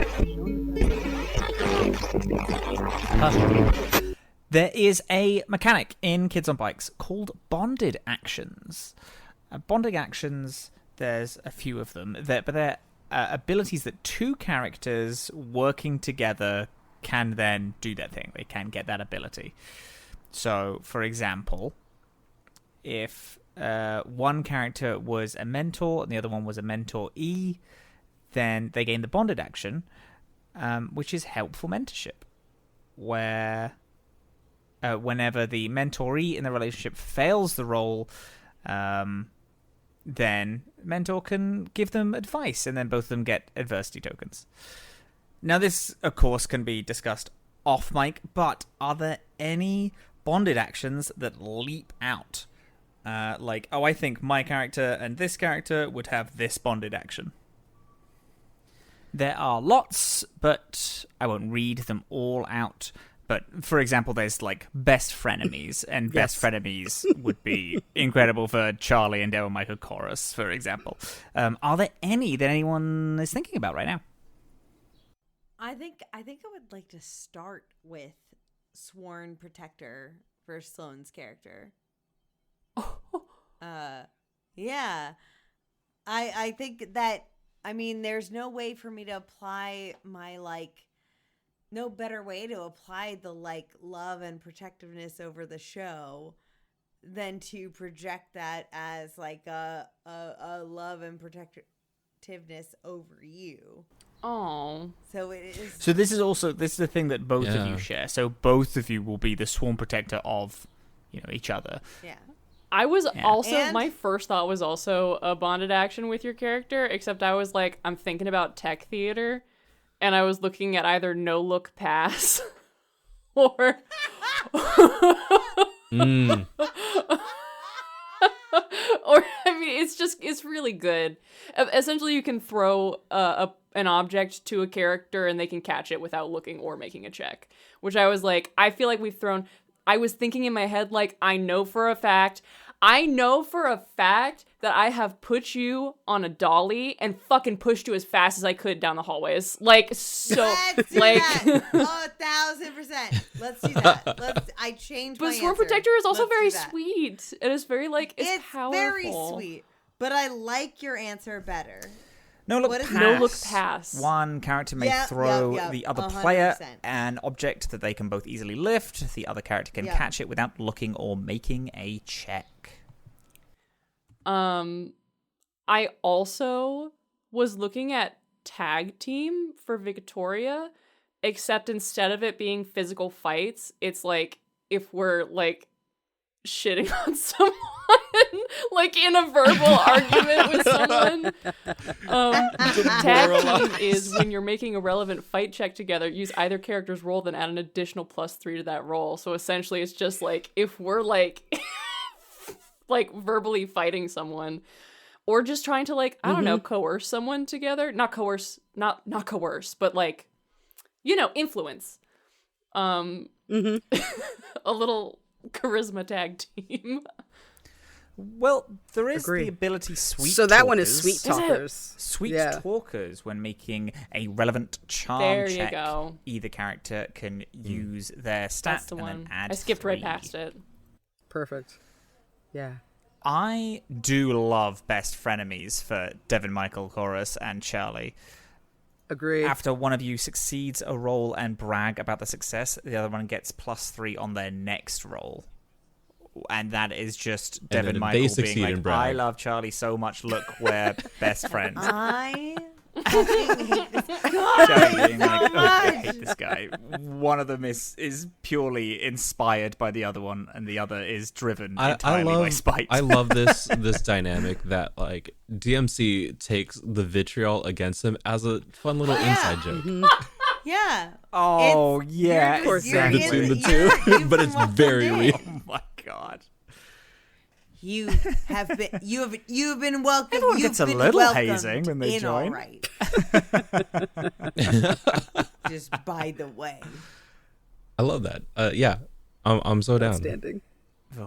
There is a mechanic in Kids on Bikes called bonded actions. Bonding actions, there's a few of them, but they're abilities that two characters working together can then do their thing. They can get that ability. So, for example, if one character was a mentor and the other one was a mentoree, then they gain the bonded action, which is helpful mentorship, where whenever the mentoree in the relationship fails the role, then mentor can give them advice, and then both of them get adversity tokens. Now, this, of course, can be discussed off mic, but are there any bonded actions that leap out? Like, I think my character and this character would have this bonded action. There are lots, but I won't read them all out. But, for example, there's, like, best frenemies, and best frenemies would be incredible for Charlie and Devil Michael Chorus, for example. Are there any that anyone is thinking about right now? I think I would like to start with Sworn Protector for Sloan's character. Yeah. I think that, there's no way for me to apply my, no better way to apply the, love and protectiveness over the show than to project that as, a love and protectiveness over you. Oh. So it is. So this is the thing that both of you share. So both of you will be the sworn protector of, each other. Yeah. I was also, my first thought was also a bonded action with your character, except I was like, I'm thinking about tech theater. and I was looking at either no look pass or or I mean, it's really good. Essentially, you can throw an object to a character and they can catch it without looking or making a check. Which I was like, I feel like we've thrown. I was thinking in my head, like, I know for a fact that I have put you on a dolly and fucking pushed you as fast as I could down the hallways. Like, so, Let's do like, that. Oh, 1,000%. Let's do that. I changed my but Swarm answer. Protector is also Let's very do that. sweet. It is very, like, it's powerful. very sweet, but I like your answer better. No look What is pass. it? No look pass. One character may Yeah, throw yeah, the other 100%. player an object that they can both easily lift. The other character can Yeah. catch it without looking or making a check. I also was looking at tag team for Victoria, except instead of it being physical fights, it's like if we're like shitting on someone, like in a verbal argument with someone. Tag team is when you're making a relevant fight check together, use either character's roll, then add an additional +3 to that roll. So essentially it's just like if we're like like verbally fighting someone or just trying to like, I don't know, coerce someone together. Not coerce, but like, you know, influence. A little charisma tag team. Well, there is Agree. the ability sweet So that one is talkers. sweet talkers. Sweet Yeah. talkers when making a relevant charm There you check. go. Either character can use their stat That's the and one. then add I skipped right 3. past it. Perfect. Yeah. I do love best frenemies for Devin, Michael, Chorus, and Charlie. Agree. After one of you succeeds a roll and brag about the success, the other one gets +3 on their next roll. And that is just Devin, then Michael they being succeed like, and brag. I love Charlie so much, look, we're best friends. I fucking hate this Charlie being like, so "Oh, I much. hate this guy. One of them is purely inspired by the other one, and the other is driven entirely by spite. I love this dynamic that like DMC takes the vitriol against him as a fun little inside joke Yeah. Oh, yeah, you're exactly. between the you're- two, you've but been it's welcomed very in. real. Oh my god. You have been welcome. Everyone You've gets a been little welcomed hazing when they in, join. All right. Just by the way. I love that. Yeah, I'm so down. Outstanding.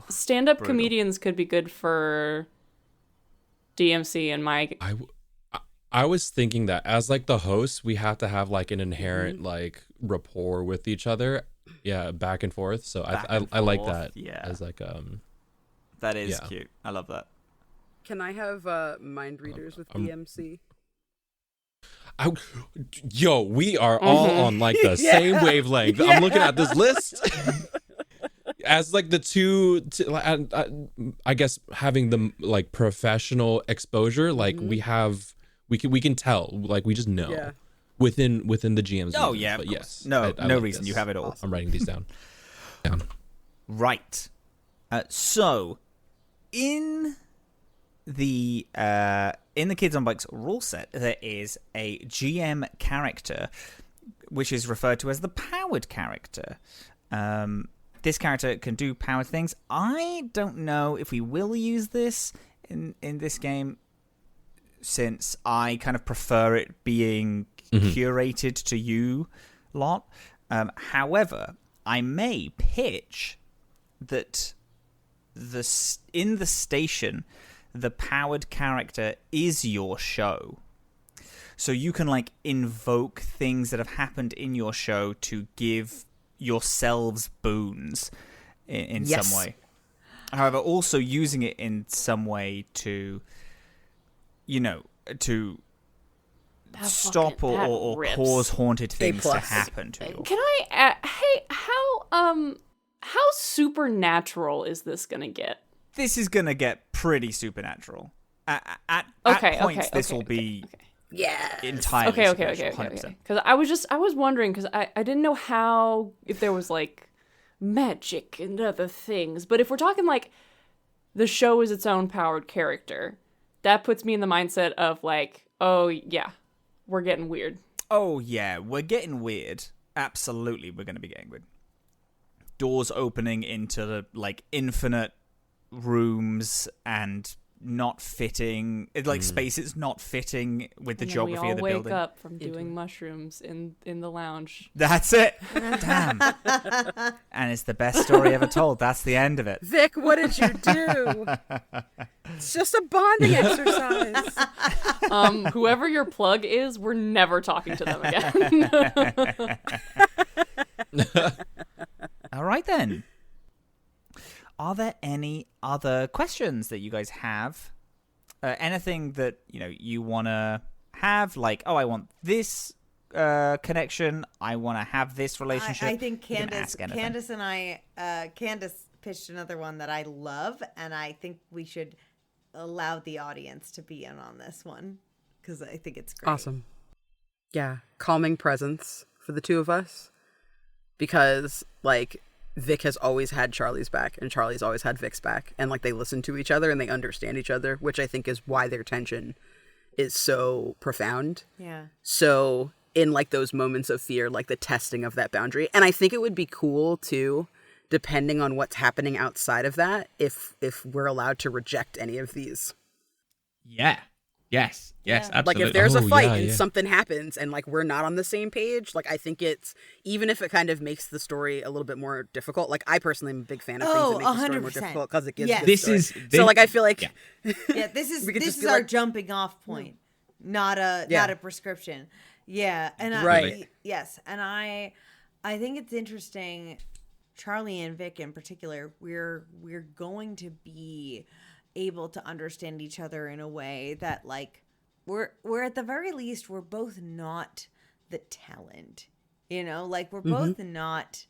Stand-up Brutal. comedians could be good for DMC and Mike. I was thinking that as like the host, we have to have like an inherent like rapport with each other. Yeah, back and forth. So Back I and like forth, that. yeah. As like That is Yeah. cute. I love that. Can I have mind readers with DMC? Yo, we are all on like the same wavelength. I'm looking at this list as like the two. I guess having the like professional exposure, like we can tell, like we just know Yeah. within the GM's. Oh vision. yeah, but of yes, course. No, I no like reason. this. You have it all. I'm writing these down. Right. So, in the Kids on Bikes rule set, there is a GM character, which is referred to as the powered character. This character can do powered things. I don't know if we will use this in this game, since I kind of prefer it being curated to you lot. However, I may pitch that in the station, the powered character is your show. So you can like invoke things that have happened in your show to give yourselves boons in Yes. some way. However, also using it in some way to, you know, to stop or rips. cause haunted things to plus. happen to you. Can I? Hey, how supernatural is this gonna get? This is gonna get pretty supernatural. At Okay, points, okay, this okay, will be Yeah. entirely Okay. supernatural, 100%. Because I was wondering because I didn't know how if there was like magic and other things, but if we're talking like the show is its own powered character, that puts me in the mindset of like, oh yeah, we're getting weird. Oh, yeah, we're getting weird. Absolutely, we're going to be getting weird. Doors opening into the, like, infinite rooms and not fitting, spaces not fitting with the geography of the building. We all wake up from doing mushrooms in the lounge. That's it. Damn. And it's the best story ever told. That's the end of it. Vic, what did you do? It's just a bonding exercise. Whoever your plug is, we're never talking to them again. All right, then. Are there any other questions that you guys have? Anything that you want to have? Like, oh, I want this connection. I want to have this relationship. I think Candace and I, Candace pitched another one that I love, and I think we should allow the audience to be in on this one because I think it's great. Awesome. Yeah, calming presence for the two of us, because like Vic has always had Charlie's back and Charlie's always had Vic's back, and like they listen to each other and they understand each other, which I think is why their tension is so profound. Yeah. So in like those moments of fear, like the testing of that boundary. And I think it would be cool too, depending on what's happening outside of that, if we're allowed to reject any of these. Yeah. Yes, absolutely. Like if there's a fight and something happens and like we're not on the same page, like I think it's, even if it kind of makes the story a little bit more difficult, like I personally am a big fan of things that make the story more difficult because it gives the story. So like I feel like this is our jumping off point, not a prescription. Yeah, and I think it's interesting, Charlie and Vic in particular, we're going to be able to understand each other in a way that like we're at the very least we're both not the talent, like we're both not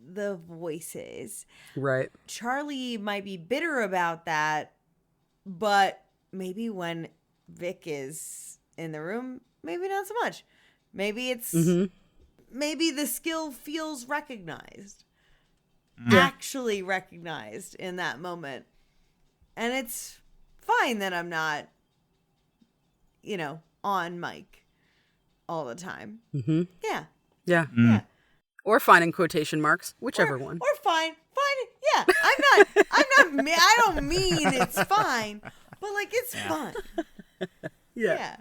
the voices, right? Charlie might be bitter about that, but maybe when Vic is in the room, maybe not so much. Maybe it's maybe the skill feels recognized, actually recognized in that moment. And it's fine that I'm not, on mic all the time. Mm-hmm. Yeah. Yeah. Mm. Yeah. Or fine in quotation marks, whichever one. Or fine. Yeah. I don't mean it's fine, but like it's fun. Yeah.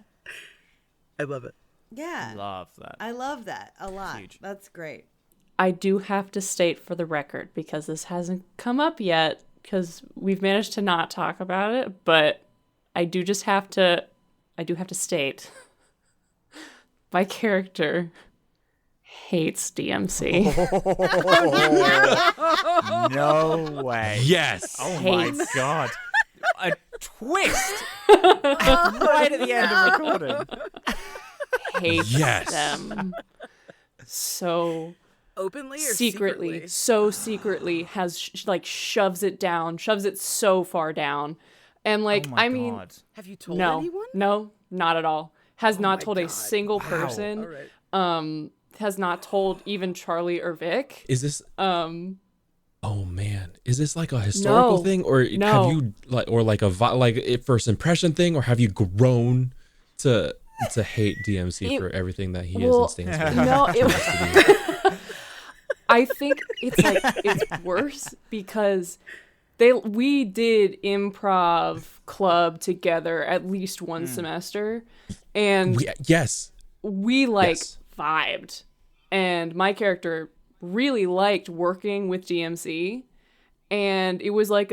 I love it. Yeah. Love that. I love that a lot. Huge. That's great. I do have to state for the record, because this hasn't come up yet, because we've managed to not talk about it, but I do have to state my character hates DMC. No way. Yes. Oh my God. A twist right at the end of recording. Hates them. So openly or secretly? So secretly has shoves it so far down. And like, oh my mean, God. Have you told anyone? No, not at all. Has not told God. a single person. All right. Has not told even Charlie or Vic. Is this oh man, is this like a historical thing, or have you like a first impression thing, or have you grown to hate DMC for everything that he is and stands for? No, I think it's worse because we did improv club together at least one semester, and we vibed, and my character really liked working with DMC, and it was like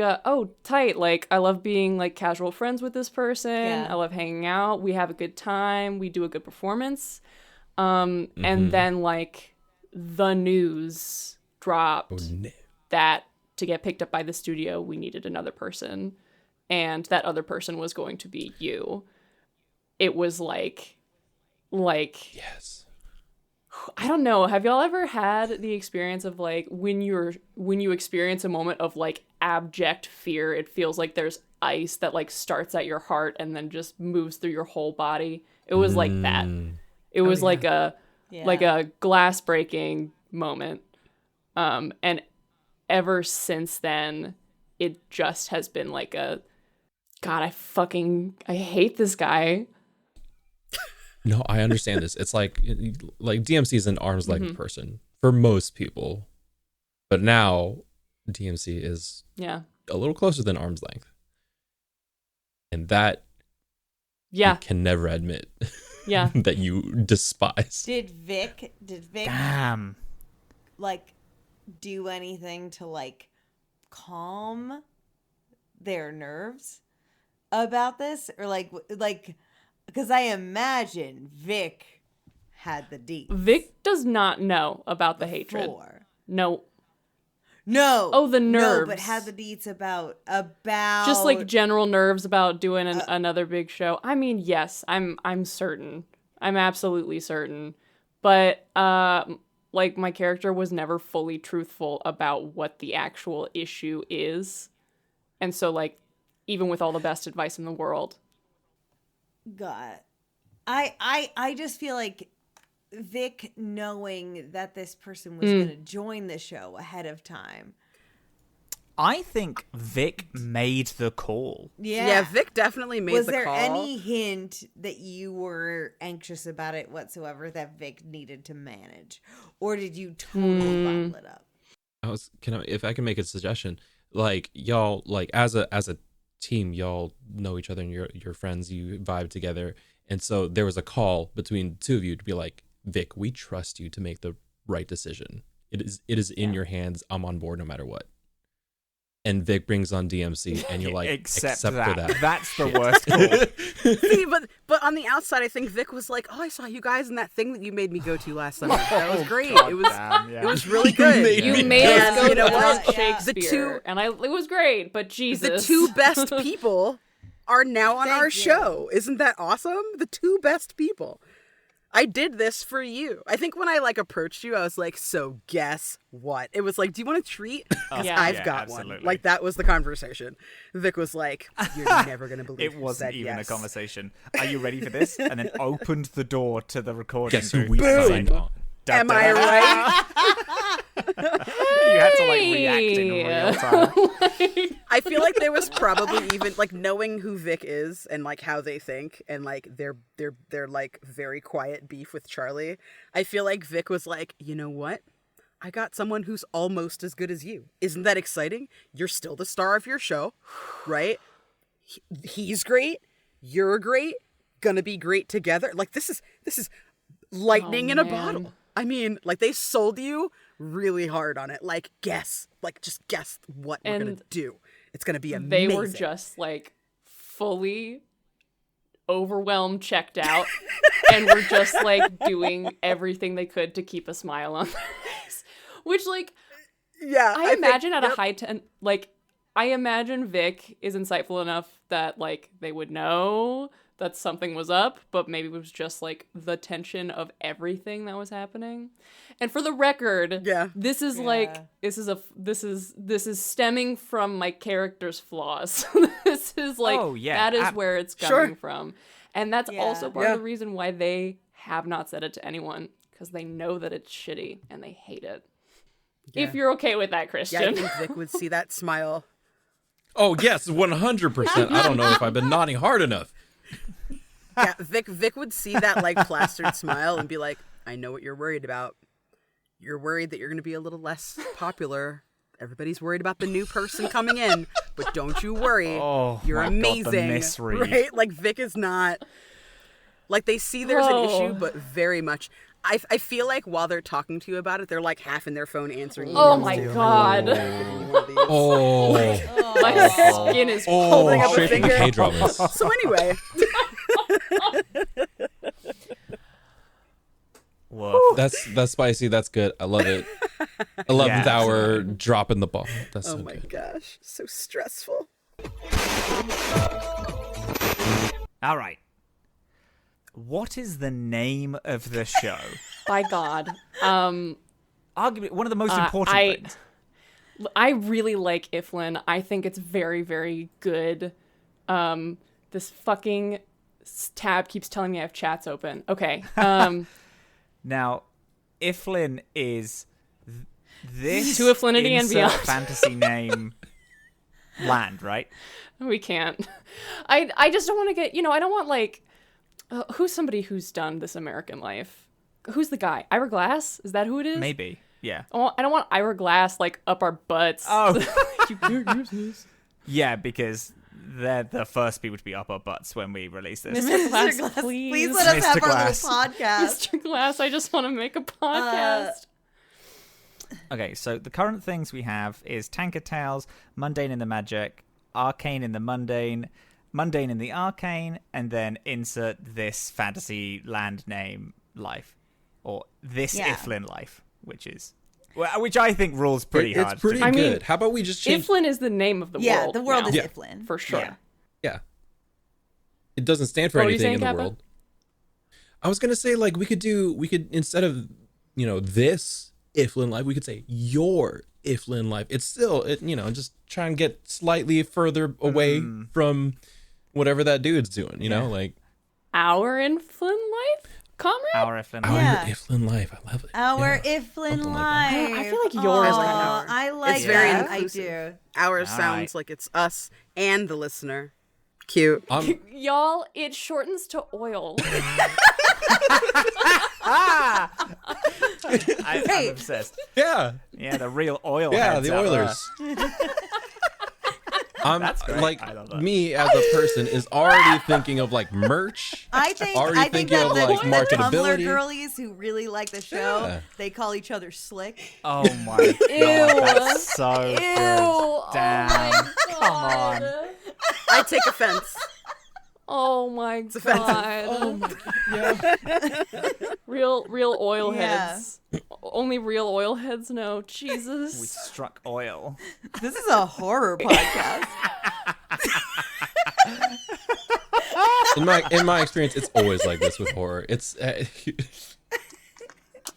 tight, like I love being like casual friends with this person. I love hanging out, we have a good time, we do a good performance, and then like the news dropped that to get picked up by the studio we needed another person, and that other person was going to be you. It was like yes. I don't know. Have y'all ever had the experience of like when you experience a moment of like abject fear, it feels like there's ice that like starts at your heart and then just moves through your whole body? It was like that. It was like a glass breaking moment. And ever since then, it just has been like God, I hate this guy. No, I understand this. It's like DMC is an arm's length person for most people, but now DMC is Yeah. a little closer than arm's length, and that Yeah. you can never admit Yeah. that you despise. Did Vic Damn. like do anything to like calm their nerves about this, or like because I imagine Vic had the deep Vic does not know about the hatred. before. No. No. Oh, the No, nerves. but had the deets about Just like general nerves about doing another big show. I mean, yes, I'm certain. I'm absolutely certain. But like my character was never fully truthful about what the actual issue is. And so like even with all the best advice in the world. God. I just feel like Vic knowing that this person was going to join the show ahead of time. I think Vic made the call. Yeah, Vic definitely made Was the there call. any hint that you were anxious about it whatsoever that Vic needed to manage? Or did you totally bottle it up? If I can make a suggestion, like y'all, like as a team, y'all know each other and you're friends, you vibe together, and so there was a call between the two of you to be like, Vic, we trust you to make the right decision. It is in your hands. I'm on board no matter what. And Vic brings on DMC, and you're like, Except for that. That's the worst call. See, but on the outside, I think Vic was like, "Oh, I saw you guys in that thing that you made me go to last summer. That was great. God it was damn, yeah. it was really good. You made us go You know to what? World Shakespeare. The it was great, but Jesus. The two best people are now on our you. show. Isn't that awesome? The two best people. I did this for you. I think when I like approached you, I was like, so guess what? It was like, do you want a treat? 'Cause Yeah. I've Yeah, got absolutely. one. Like that was the conversation. Vic was like, you're never going to believe It wasn't said even yes. a conversation. Are you ready for this? And then opened the door to the recording. Guess who booth. we Boom. signed on? Da, Am da, I da. right? You had to like react in real time. I feel like there was probably even like knowing who Vic is and like how they think and like their like very quiet beef with Charlie. I feel like Vic was like, you know what? I got someone who's almost as good as you. Isn't that exciting? You're still the star of your show, right? He's great. You're great. Gonna be great together. Like this is lightning in a man. bottle. I mean, like they sold you really hard on it. Like just guess what we're gonna And do. It's gonna be they amazing. were just like fully overwhelmed, checked out, and were just like doing everything they could to keep a smile on their face. Which like yeah. I think- imagine at yep. a high like I imagine Vic is insightful enough that like they would know that something was up, but maybe it was just like the tension of everything that was happening. And for the record, Yeah. this is like this is stemming from my character's flaws. This is like Oh, yeah. that is where it's Sure. coming from. And that's also part Yeah. of the reason why they have not said it to anyone, because they know that it's shitty and they hate it. If you're okay with that, Yeah, I Christian. think Vic would see that smile. Oh yes, 100%. I don't know if I've been nodding hard enough. Yeah, Vic would see that like plastered smile and be like, I know what you're worried about. You're worried that you're going to be a little less popular. Everybody's worried about the new person coming in, but don't you worry. Oh, You're my God, the amazing. misread. Right? Like Vic is not like they see there's an Oh. issue, but very much. I feel like while they're talking to you about it, they're like half in their phone answering. Oh emails my too. God. Oh, My skin is Holding up a straight from the finger. K-dramas. So anyway, Woof. That's spicy. That's good. I love it. 11th Yeah, hour dropping the ball. That's oh so my good. gosh, so stressful. All right. What is the name of the show? by God. Arguably one of the most important things. I really like Iflin. I think it's very, very good. This fucking tab keeps telling me I have chats open. Okay. Now, Iflin is this To Affinity and insert beyond. fantasy name land, right? We can't. I just don't want to get, I don't want like Who's somebody who's done This American Life? Who's the guy? Ira Glass? Is that who it is? Maybe. Yeah. I don't want Ira Glass like up our butts. Oh. You can't use this. Yeah, because they're the first people to be up our butts when we release this. Mr. Glass, Glass, please. let us Mr. have our Glass. little podcast. Mr. Glass, I just want to make a podcast. Okay, so the current things we have is Tanker Tales, Mundane in the Magic, Arcane in the Mundane, Mundane in the Arcane, and then insert this fantasy land name life. Or this Yeah. Iflin life, which I think rules pretty hard. It's pretty to I good. mean, How about we just change? Iflin is the name of the Yeah, world. the world now, is Yeah. Iflin. for sure. Yeah. Yeah. It doesn't stand for What were you anything saying, in the Kappa? world. I was gonna say like we could instead of this Iflin life, we could say your Iflin life. It's still just try and get slightly further away from whatever that dude's doing. You know, like Our Iflin life, comrade. Our Iflin our life. Yeah. Iflin life. I love it. Our Yeah. Iflin Something like life. I feel like yours Aw, are- I like It's very that. I inclusive. do. Ours All sounds right. like it's us and the listener. Cute. Y'all, it shortens to oil. I'm obsessed. Yeah. Yeah, the real oil. Yeah, heads the out there. Oilers. I'm That's great. like I love that. me as a person is already thinking of like merch. I think Already that thinking of, the, like, the Tumblr marketability. girlies who really like the show, Yeah. they call each other slick. Oh my god, that's so Ew. good. Damn. Oh my Come on. God. I take offense. Oh my offensive. god. Oh my yeah. Real oil Yeah. heads. Only real oil heads know. We Jesus. struck oil. This is a horror podcast. In my experience, it's always like this with horror. It's I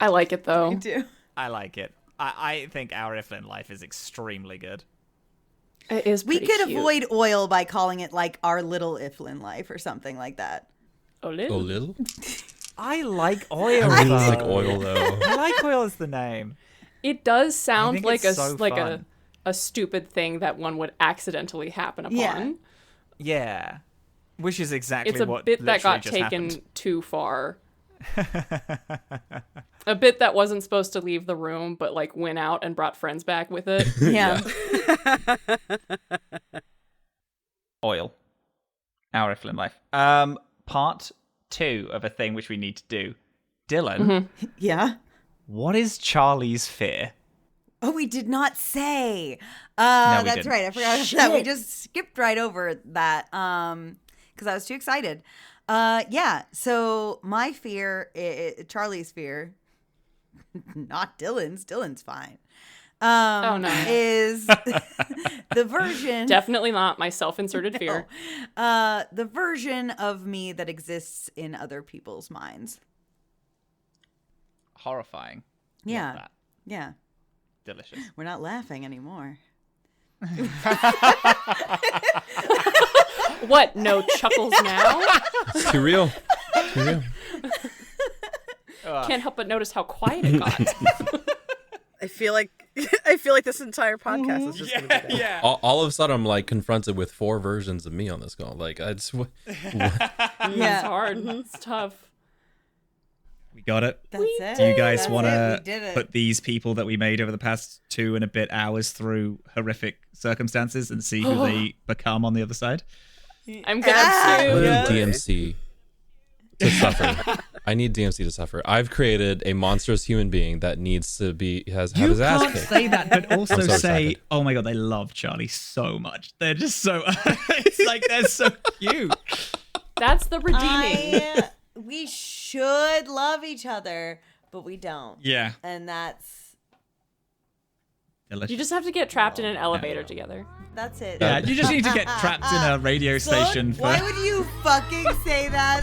like it though. I do. I like it. I think Our Iflin life is extremely good. It is We pretty could cute. avoid oil by calling it like our little Iflin life or something like that. a Little. little. I like oil. I really though. like oil though. I like oil as the name. It does sound think like it's so fun. a stupid thing that one would accidentally happen upon. Yeah. Yeah. Which is exactly It's a what bit that literally got just taken happened. too far. A bit that wasn't supposed to leave the room, but like went out and brought friends back with it. Yeah. Oil. Our Iflin life. Part 2 of a thing which we need to do. Dylan, Mm-hmm. Yeah. what is Charlie's fear? Oh, we did not say. No, we That's didn't. right. I forgot about that. We just skipped right over that because I was too excited. Yeah. So my fear, Charlie's fear, not Dylan's. Dylan's fine. Oh, no. Is the version Definitely not my self-inserted fear. the version of me that exists in other people's minds. Horrifying. Yeah. Love that. Yeah. Delicious. We're not laughing anymore. What? No chuckles now? It's too real. Too real. Can't help but notice how quiet it got. I feel like this entire podcast is just gonna be that. Yeah. All of a sudden, I'm like confronted with 4 versions of me on this call. Like, it's It's hard. It's tough. We got it. That's it. Do you guys That's want it. We to did it. put these people that we made over the past 2 and a bit hours through horrific circumstances and see who they become on the other side? I'm gonna Ah! sue. I need Yeah. DMC to suffer. I need DMC to suffer. I've created a monstrous human being that needs to be have You his ass can't kicked. say that, but also I'm so say, excited. "Oh my god, they love Charlie so much. They're just so it's like they're so cute." That's the redeeming. We should love each other, but we don't. Yeah, And that's delicious. You just have to get trapped in an elevator together. it. Yeah, you just need to get trapped in a radio station Why for. would you fucking say that?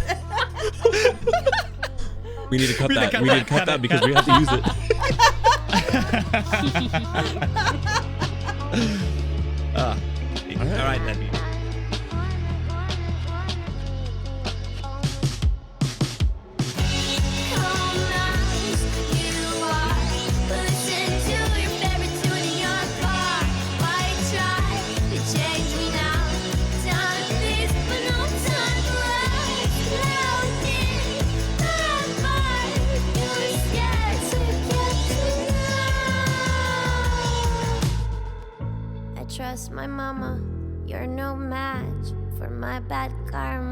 We need to cut We need to that. cut We that, need to cut cut that it, because cut we have to use it. All right then. Change me now, time is but no time left. Now for my bad karma.